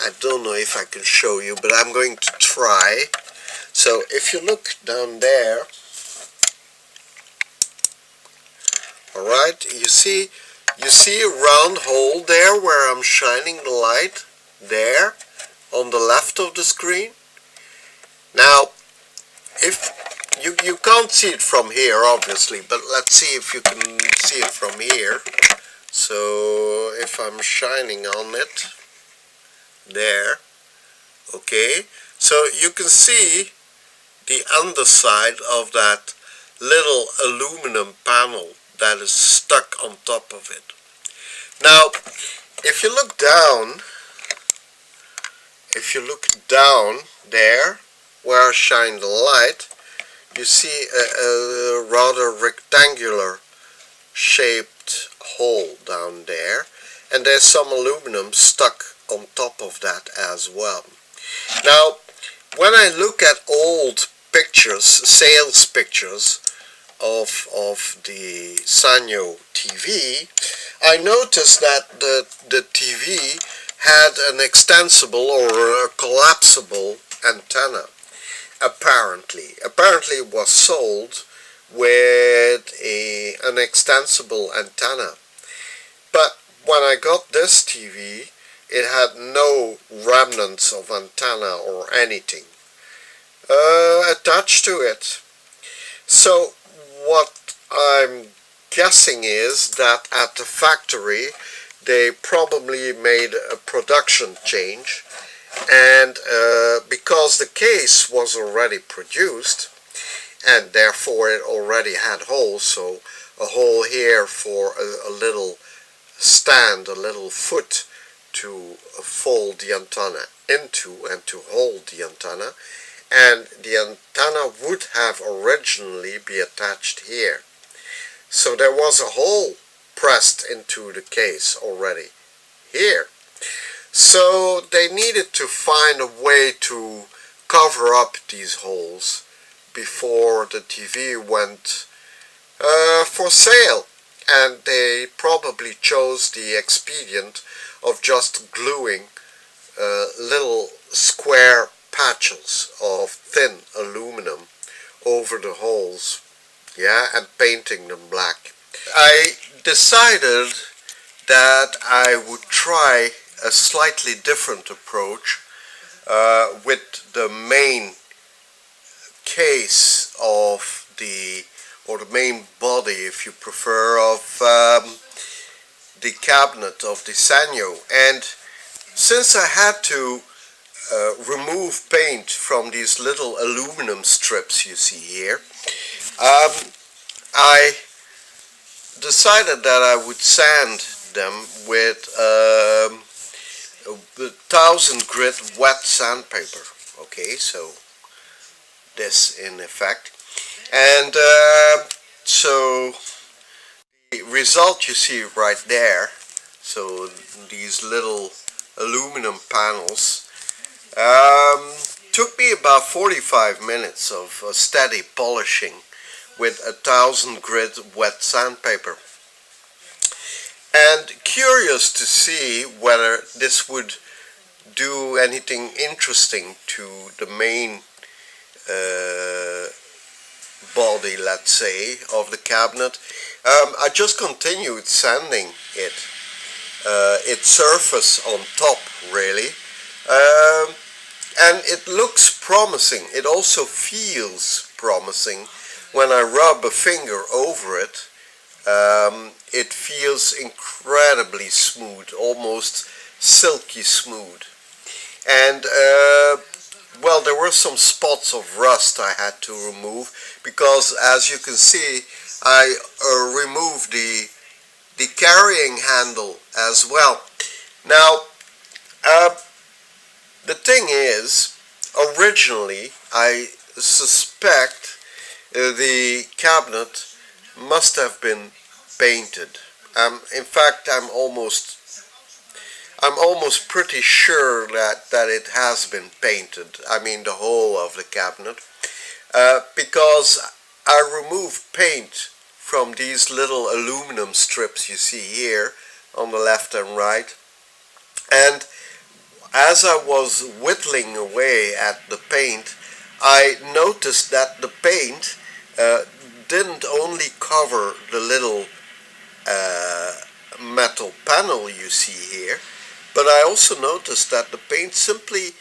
I don't know if I can show you, but I'm going to try. So if you look down there, alright, you see a round hole there where I'm shining the light, there, on the left of the screen. Now, if you can't see it from here, obviously, but let's see if you can see it from here. So if I'm shining on it, there, okay, so you can see the underside of that little aluminum panel that is stuck on top of it. Now, if you look down there where I shine the light, you see a rather rectangular shaped hole down there, and there's some aluminum stuck on top of that as well. Now, when I look at old pictures, sales pictures of the Sanyo TV, I noticed that the TV had an extensible or a collapsible antenna. Apparently it was sold with an extensible antenna. But when I got this TV, it had no remnants of antenna or anything attached to it. So what I'm guessing is that at the factory they probably made a production change, and because the case was already produced and therefore it already had holes, so a hole here for a little stand, a little foot to fold the antenna into and to hold the antenna, and the antenna would have originally be attached here. So there was a hole pressed into the case already here. So they needed to find a way to cover up these holes before the TV went for sale, and they probably chose the expedient of just gluing little square patches of thin aluminum over the holes, yeah, and painting them black. I decided that I would try a slightly different approach with the main case of the main body, if you prefer, of the cabinet of the Sanyo. And since I had to remove paint from these little aluminum strips you see here, I decided that I would sand them with 1000 grit wet sandpaper. Okay, so this in effect, and so the result you see right there, so these little aluminum panels, took me about 45 minutes of steady polishing with 1000 grit wet sandpaper. And curious to see whether this would do anything interesting to the main body, let's say, of the cabinet, I just continued sanding its surface on top, really, and it looks promising. It also feels promising when I rub a finger over it. It feels incredibly smooth, almost silky smooth. And well, there were some spots of rust I had to remove, because as you can see, I removed the carrying handle as well. Now, the thing is, originally I suspect the cabinet must have been painted. In fact, I'm almost pretty sure that it has been painted. I mean, the whole of the cabinet, because I removed paint from these little aluminum strips you see here on the left and right. And as I was whittling away at the paint, I noticed that the paint didn't only cover the little metal panel you see here, but I also noticed that the paint simply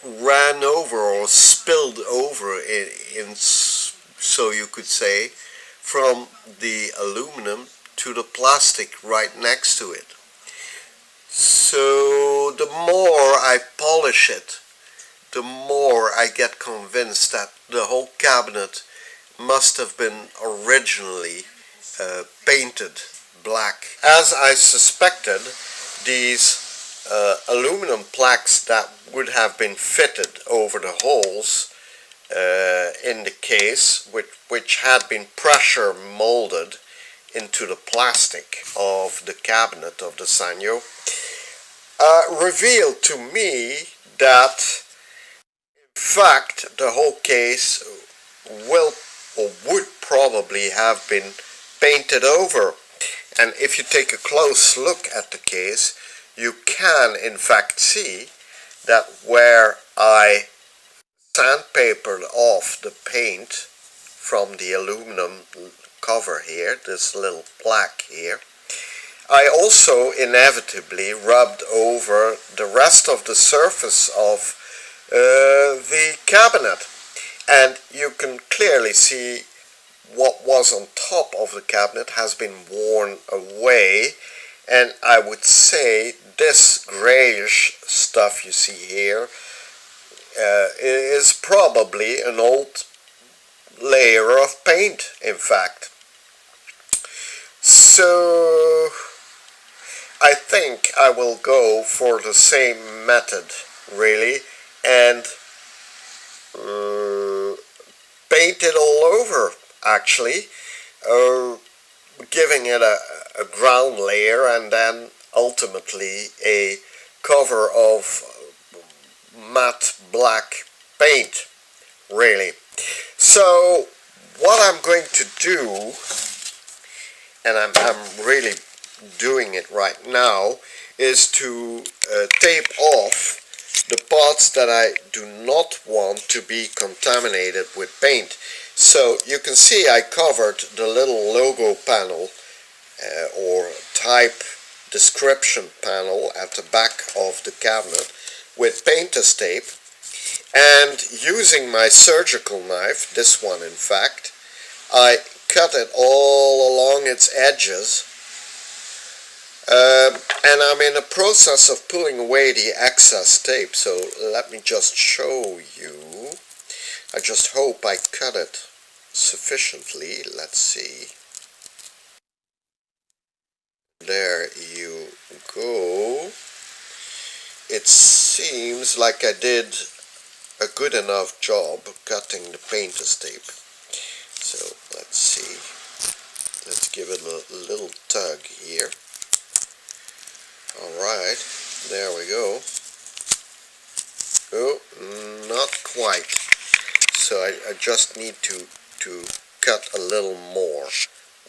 ran over or spilled over so you could say, from the aluminum to the plastic right next to it. So the more I polish it, the more I get convinced that the whole cabinet must have been originally painted black. As I suspected, these aluminum plaques that would have been fitted over the holes in the case, which had been pressure molded into the plastic of the cabinet of the Sanyo, revealed to me that in fact the whole case will or would probably have been painted over. And if you take a close look at the case, you can in fact see that where I sandpapered off the paint from the aluminum cover here, this little plaque here, I also inevitably rubbed over the rest of the surface of the cabinet, and you can clearly see what was on top of the cabinet has been worn away. And I would say this grayish stuff you see here is probably an old layer of paint, in fact. So I think I will go for the same method, really, and paint it all over, actually, giving it a ground layer and then ultimately a cover of matte black paint, really. So what I'm going to do, and I'm really doing it right now, is to tape off the parts that I do not want to be contaminated with paint. So you can see I covered the little logo panel or type description panel at the back of the cabinet with painter's tape, and using my surgical knife, this one in fact, I cut it all along its edges, and I'm in the process of pulling away the excess tape, so let me just show you. I just hope I cut it sufficiently. Let's see. There you go. It seems like I did a good enough job cutting the painter's tape. So let's see. Let's give it a little tug here. Alright, there we go. Oh, not quite. So I just need to cut a little more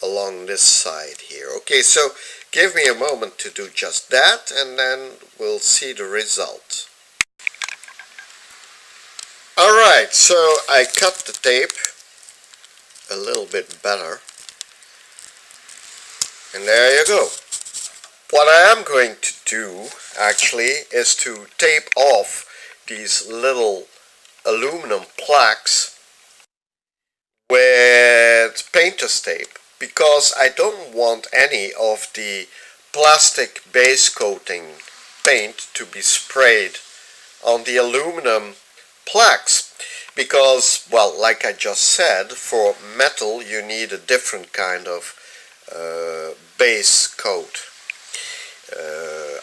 along this side here. Okay, so give me a moment to do just that, and then we'll see the result. Alright, so I cut the tape a little bit better, and there you go. What I am going to do actually is to tape off these little aluminum plaques with painter's tape, because I don't want any of the plastic base coating paint to be sprayed on the aluminum plaques, because, well, like I just said, for metal you need a different kind of base coat,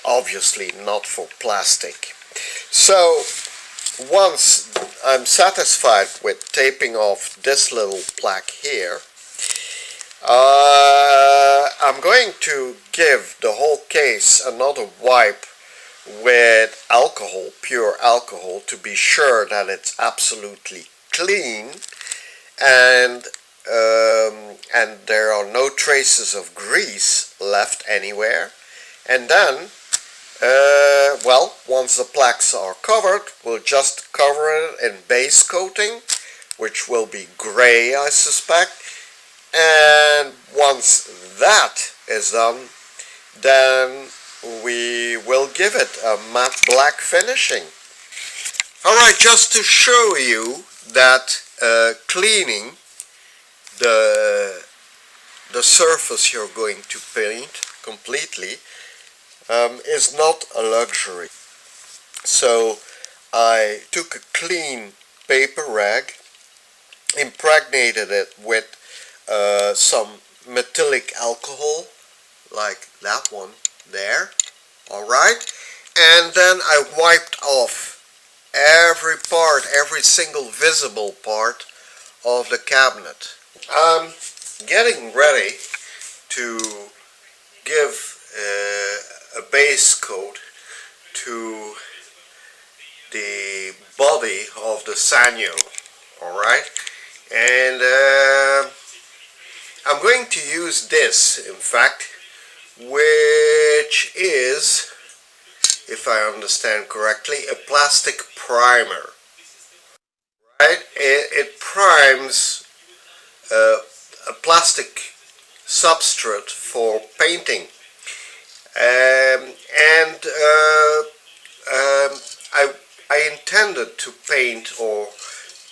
obviously not for plastic. So once I'm satisfied with taping off this little plaque here, I'm going to give the whole case another wipe with alcohol, pure alcohol, to be sure that it's absolutely clean, and and there are no traces of grease left anywhere. And then, well, once the plaques are covered, we'll just cover it in base coating, which will be gray, I suspect. And once that is done, then we will give it a matte black finishing. Alright, just to show you that cleaning the surface you're going to paint completely is not a luxury. So I took a clean paper rag, impregnated it with some methylic alcohol, like that one there, alright, and then I wiped off every single visible part of the cabinet. I'm getting ready to give a base coat to the body of the Sanyo, alright, and I'm going to use this, in fact, which is, if I understand correctly, a plastic primer. Right? It primes a plastic substrate for painting, and I intended to paint or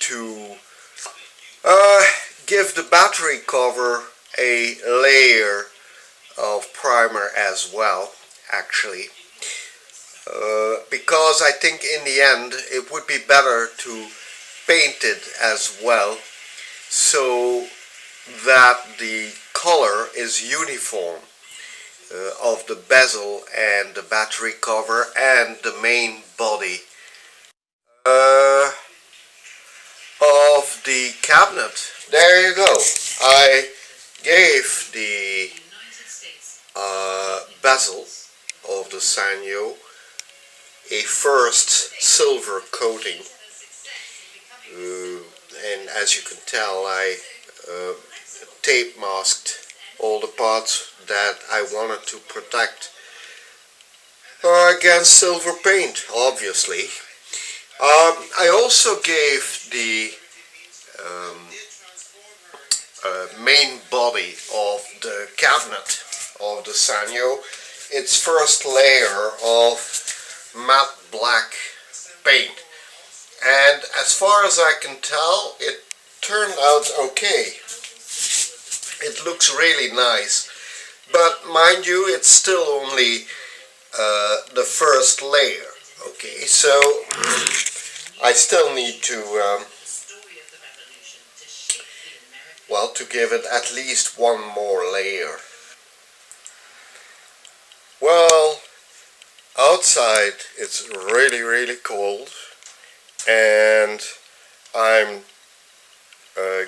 to give the battery cover a layer of primer as well, actually, because I think in the end it would be better to paint it as well, so that the color is uniform of the bezel and the battery cover and the main body of the cabinet. There you go. I gave the bezel of the Sanyo a first silver coating, and as you can tell, I tape masked all the parts that I wanted to protect against silver paint, obviously. I also gave the main body of the cabinet of the Sanyo its first layer of matte black paint, and as far as I can tell, it turned out okay. It looks really nice, but mind you, it's still only the first layer. Okay, so I still need to well, to give it at least one more layer. Well, outside it's really cold, and I'm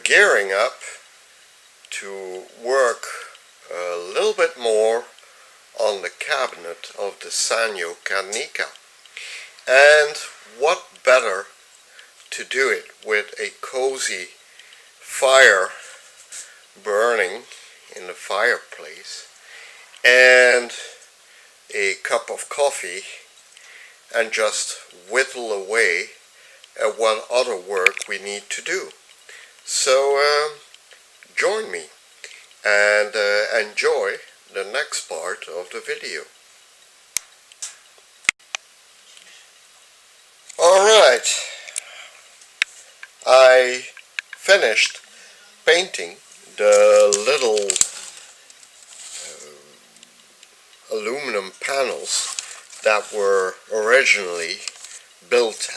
gearing up to work a little bit more on the cabinet of the Sanyo Cadnica. And what better to do it with a cozy fire burning in the fireplace and a cup of coffee, and just whittle away at what other work we need to do. So join me and enjoy the next part of the video. Alright, I finished painting the little aluminum panels that were originally built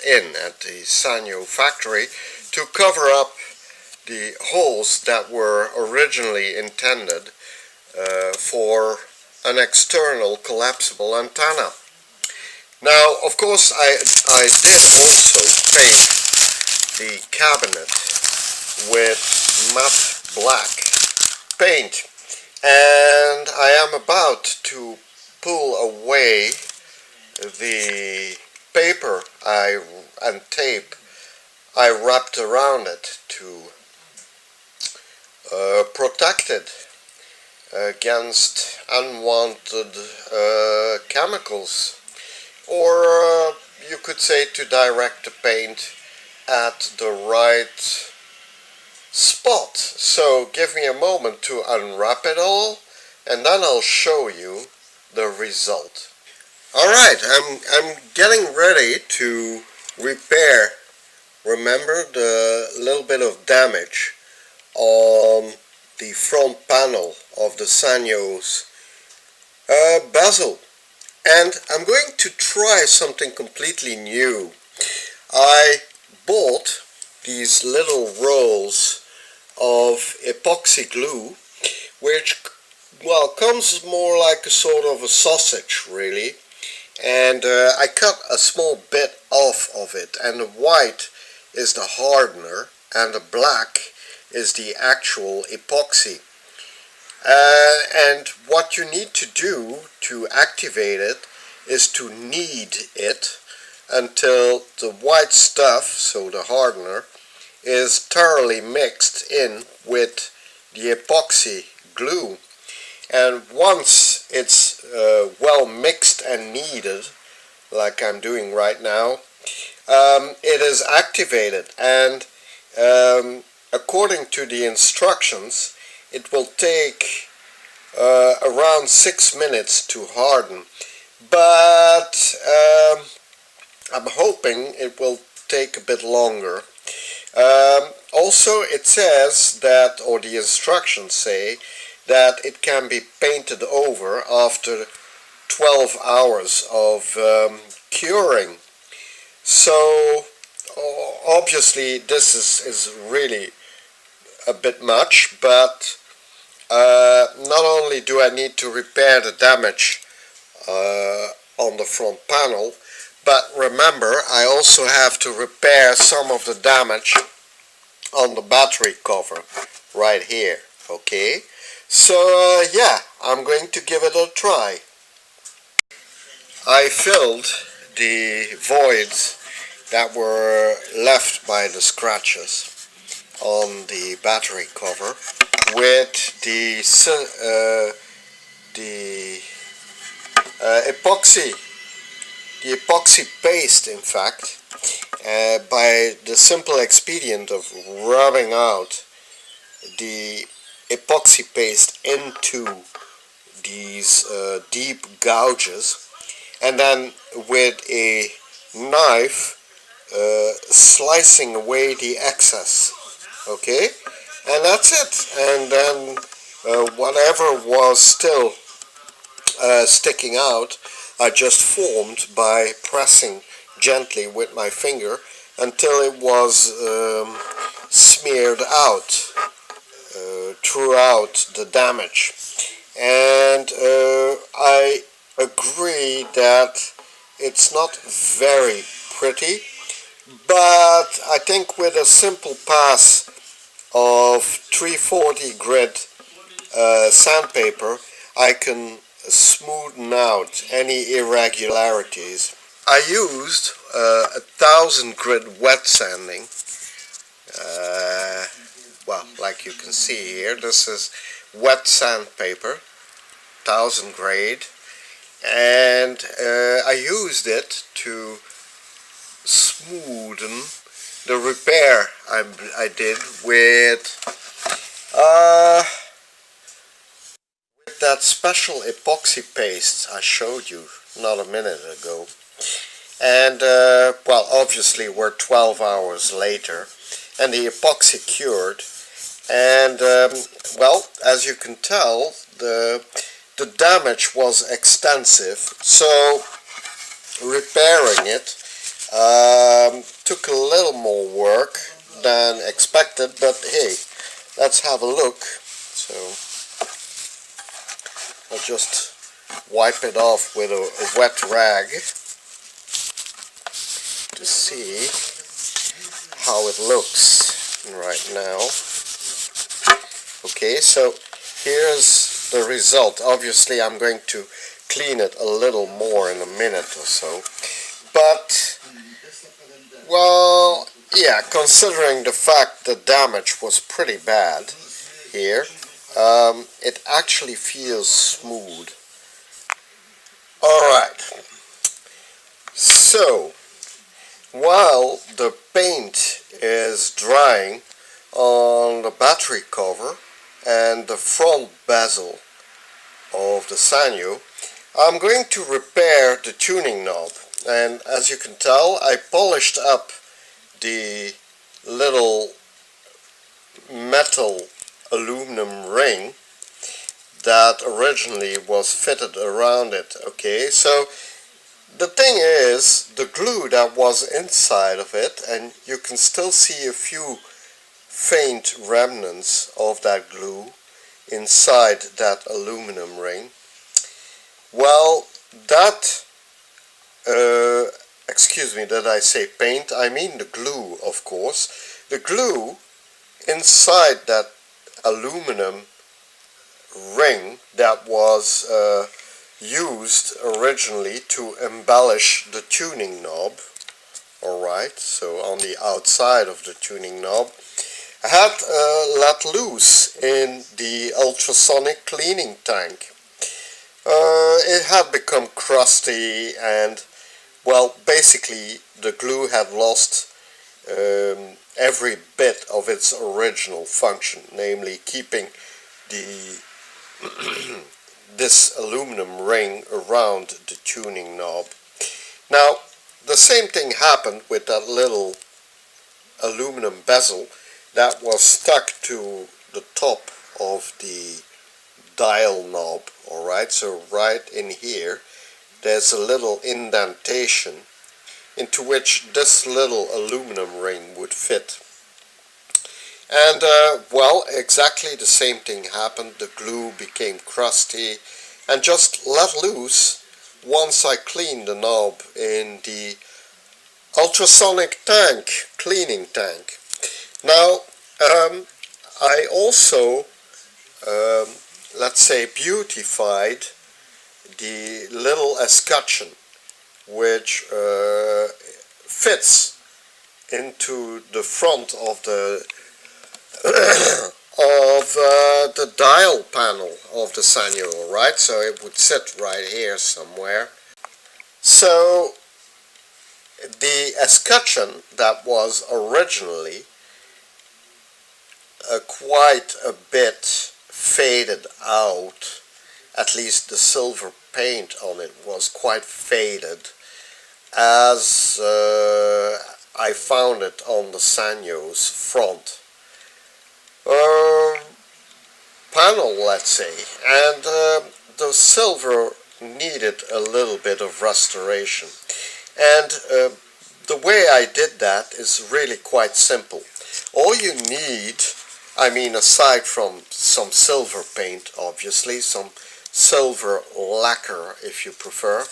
in at the Sanyo factory to cover up the holes that were originally intended for an external collapsible antenna. Now, of course, I did also paint the cabinet with matte black paint, and I am about to pull away the paper and tape I wrapped around it to protected against unwanted chemicals, or you could say to direct the paint at the right spot. So give me a moment to unwrap it all, and then I'll show you the result. Alright, I'm getting ready to repair, remember, the little bit of damage on the front panel of the Sanyo's bezel. And I'm going to try something completely new. I bought these little rolls of epoxy glue, which, well, comes more like a sort of a sausage, really. And I cut a small bit off of it, and the white is the hardener and the black is the actual epoxy. And what you need to do to activate it is to knead it until the white stuff, so the hardener, is thoroughly mixed in with the epoxy glue. And once it's well mixed and kneaded, like I'm doing right now, it is activated, and according to the instructions, it will take around 6 minutes to harden, but I'm hoping it will take a bit longer. Also, it says that, or the instructions say, that it can be painted over after 12 hours of curing. So obviously this is really a bit much, but not only do I need to repair the damage on the front panel, but remember, I also have to repair some of the damage on the battery cover right here. Okay, so yeah, I'm going to give it a try. I filled the voids that were left by the scratches on the battery cover with the epoxy paste, in fact, by the simple expedient of rubbing out the epoxy paste into these deep gouges, and then with a knife slicing away the excess. Okay, and that's it. And then whatever was still sticking out, I just formed by pressing gently with my finger until it was smeared out throughout the damage. And I agree that it's not very pretty, but I think with a simple pass of 340 grit sandpaper, I can smoothen out any irregularities. I used 1000 grit wet sanding. Well, like you can see here, this is wet sandpaper, 1000 grade, and I used it to smoothen the repair I did with that special epoxy paste I showed you not a minute ago. And well, obviously we're 12 hours later and the epoxy cured, and well, as you can tell, the damage was extensive, so repairing it took a little more work than expected, but hey, let's have a look. So I'll just wipe it off with a wet rag to see how it looks right now. Okay, so here's the result. Obviously I'm going to clean it a little more in a minute or so, but well, yeah, considering the fact the damage was pretty bad, here, it actually feels smooth. Alright, so while the paint is drying on the battery cover and the front bezel of the Sanyo, I'm going to repair the tuning knob. And as you can tell, I polished up the little metal aluminum ring that originally was fitted around it. Okay, so the thing is, the glue that was inside of it, and you can still see a few faint remnants of that glue inside that aluminum ring. Well, that, excuse me that I say paint, I mean the glue, of course. The glue inside that aluminum ring that was used originally to embellish the tuning knob. Alright, so on the outside of the tuning knob, I had let loose in the ultrasonic cleaning tank. It had become crusty and, well, basically the glue had lost every bit of its original function, namely keeping the this aluminum ring around the tuning knob. Now, the same thing happened with that little aluminum bezel that was stuck to the top of the dial knob. Alright, so right in here there's a little indentation into which this little aluminum ring would fit. And well, exactly the same thing happened. The glue became crusty and just let loose once I cleaned the knob in the ultrasonic tank, cleaning tank. Now, I also, let's say, beautified the little escutcheon, which fits into the front of the the dial panel of the Sanyo, right? So it would sit right here somewhere. So the escutcheon that was originally quite a bit faded out, at least the silver paint on it was quite faded, as I found it on the Sanyo's front panel, let's say, and the silver needed a little bit of restoration. And the way I did that is really quite simple. All you need, I mean, aside from some silver paint, obviously, some silver lacquer if you prefer,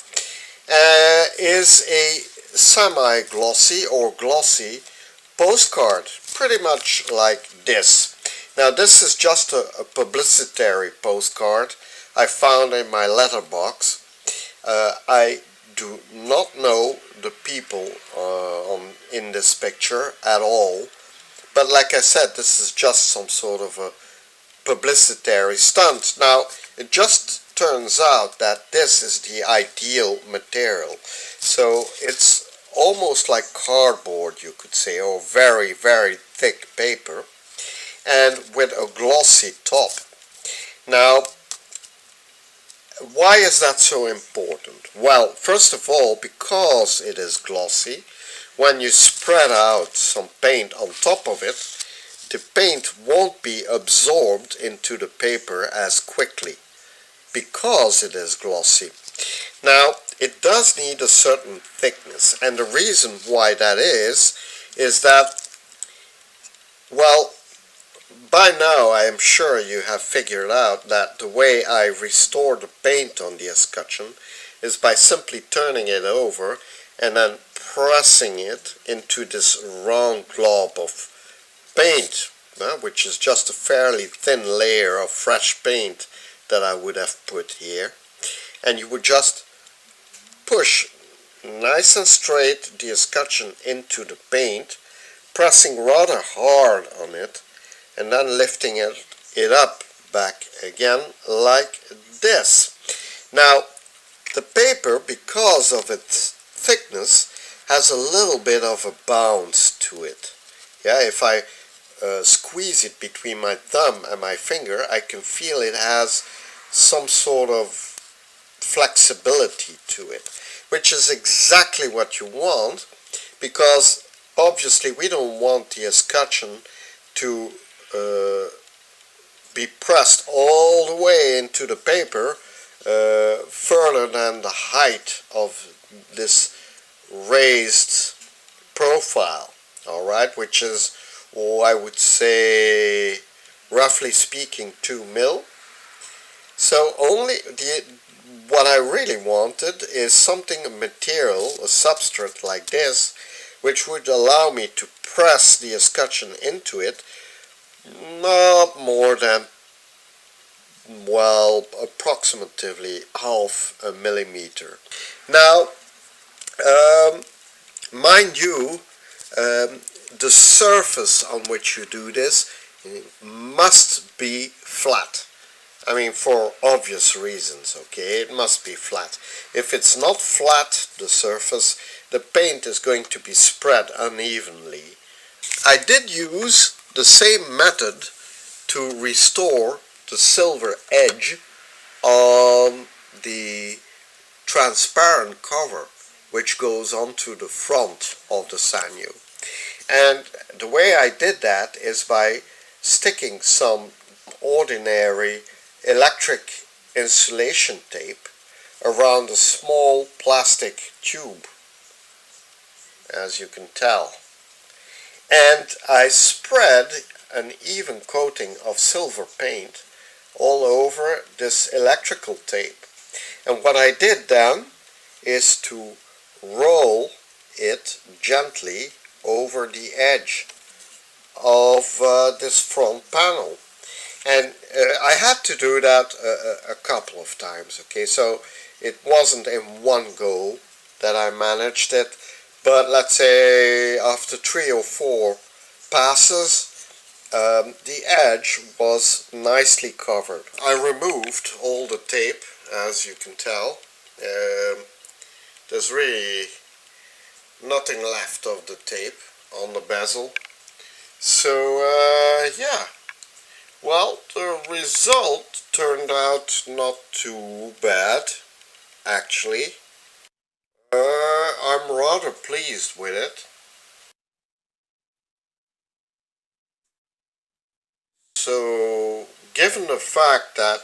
is a semi-glossy or glossy postcard, pretty much like this. Now this is just a publicitary postcard I found in my letterbox. I do not know the people in this picture at all, but like I said, this is just some sort of a publicitary stunt. Now it just turns out that this is the ideal material, so it's almost like cardboard, you could say, or very, very thick paper, and with a glossy top. Now, why is that so important? Well, first of all, because it is glossy, when you spread out some paint on top of it, the paint won't be absorbed into the paper as quickly, because it is glossy. Now, it does need a certain thickness, and the reason why that is that, well, by now I am sure you have figured out that the way I restore the paint on the escutcheon is by simply turning it over and then pressing it into this round glob of paint, which is just a fairly thin layer of fresh paint that I would have put here. And you would just push nice and straight the escutcheon into the paint, pressing rather hard on it, and then lifting it it up back again like this. Now the paper, because of its thickness, has a little bit of a bounce to it. Yeah, if I squeeze it between my thumb and my finger, I can feel it has some sort of flexibility to it, which is exactly what you want, because obviously we don't want the escutcheon to be pressed all the way into the paper further than the height of this raised profile, alright, which is, I would say, roughly speaking, 2 mil. So what I really wanted is something, a material, a substrate like this, which would allow me to press the escutcheon into it not more than, well, approximately half a millimeter. Now, mind you, the surface on which you do this must be flat. I mean, for obvious reasons, okay, it must be flat. If it's not flat, the surface, the paint is going to be spread unevenly. I did use the same method to restore the silver edge on the transparent cover which goes onto the front of the Sanyo. And the way I did that is by sticking some ordinary electric insulation tape around a small plastic tube, as you can tell. And I spread an even coating of silver paint all over this electrical tape. And what I did then is to roll it gently over the edge of this front panel. And I had to do that a couple of times, okay, so it wasn't in one go that I managed it, but let's say after 3 or 4 passes, the edge was nicely covered. I removed all the tape, as you can tell. There's really nothing left of the tape on the bezel. So yeah, well, the result turned out not too bad, actually. I'm rather pleased with it. So, given the fact that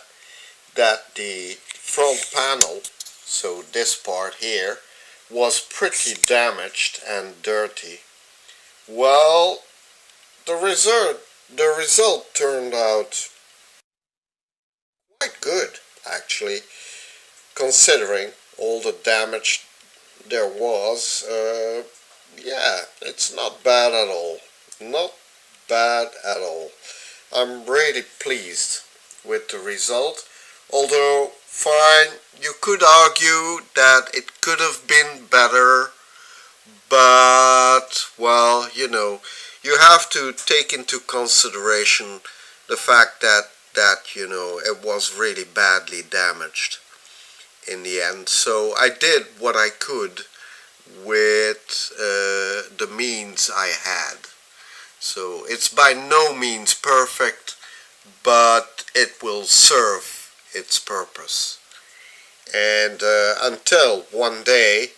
the front panel, so this part here, was pretty damaged and dirty, well, the result turned out quite good, actually, considering all the damage there was. Yeah, it's not bad at all. Not bad at all. I'm really pleased with the result. Although, fine, you could argue that it could have been better, but, well, you know, you have to take into consideration the fact that you know, it was really badly damaged in the end. So I did what I could with the means I had. So it's by no means perfect, but it will serve its purpose. And until one day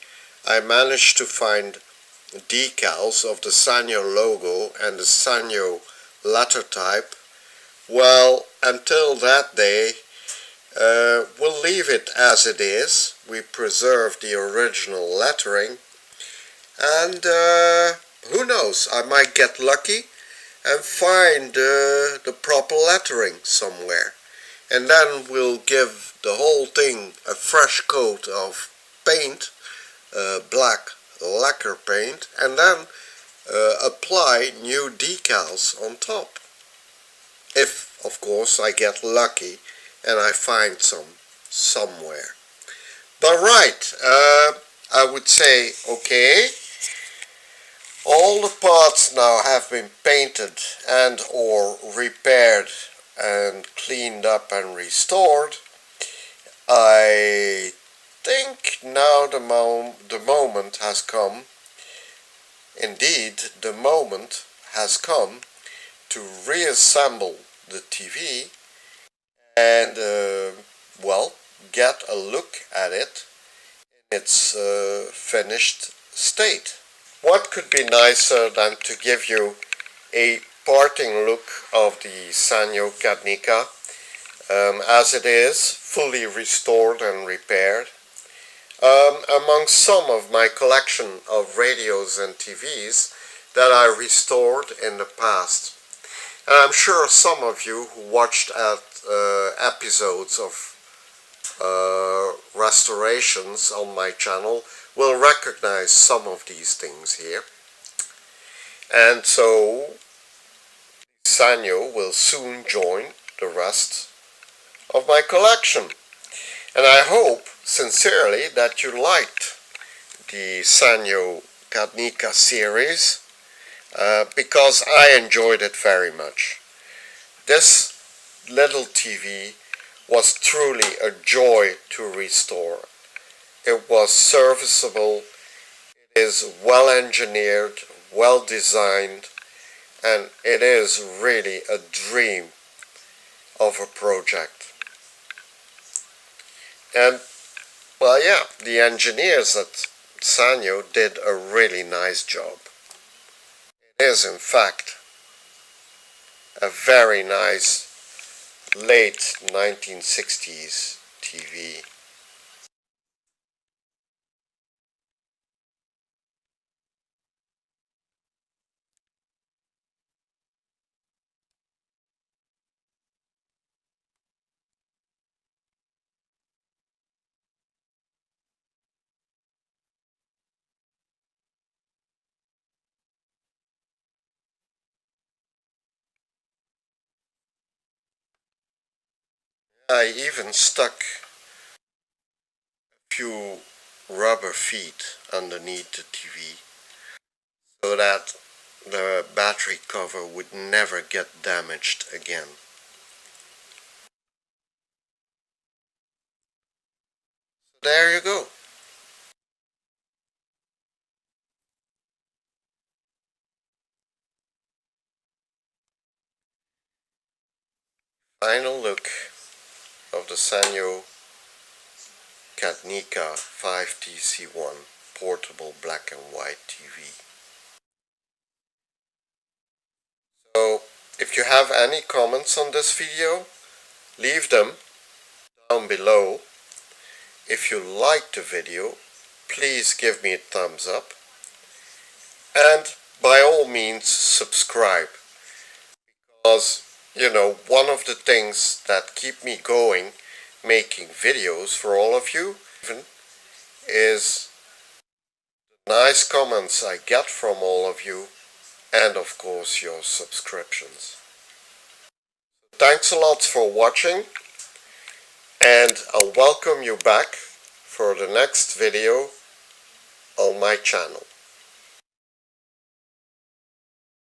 I managed to find decals of the Sanyo logo and the Sanyo letter type, well, until that day, we'll leave it as it is. We preserve the original lettering, and who knows, I might get lucky and find the proper lettering somewhere, and then we'll give the whole thing a fresh coat of paint, black lacquer paint, and then apply new decals on top. If, of course, I get lucky and I find some somewhere. But right, I would say, okay, all the parts now have been painted and or repaired and cleaned up and restored, I think now the moment has come, indeed the moment has come to reassemble the TV and well, get a look at it in its finished state. What could be nicer than to give you a parting look of the Sanyo Cadnica as it is, fully restored and repaired. Among some of my collection of radios and TVs that I restored in the past. And I'm sure some of you who watched episodes of restorations on my channel will recognize some of these things here. And so Sanyo will soon join the rest of my collection. And I hope sincerely that you liked the Sanyo Cadnica series because I enjoyed it very much. This little TV was truly a joy to restore. It was serviceable, it is well engineered, well designed, and it is really a dream of a project. And well, yeah, the engineers at Sanyo did a really nice job. It is in fact a very nice late 1960s TV. I even stuck a few rubber feet underneath the TV so that the battery cover would never get damaged again. There you go. Final look of the Sanyo Cadnica 5TC1 portable black and white TV. So, if you have any comments on this video, leave them down below. If you liked the video, please give me a thumbs up. And by all means, subscribe. Because, you know, one of the things that keep me going making videos for all of you is the nice comments I get from all of you and of course your subscriptions. Thanks a lot for watching and I'll welcome you back for the next video on my channel.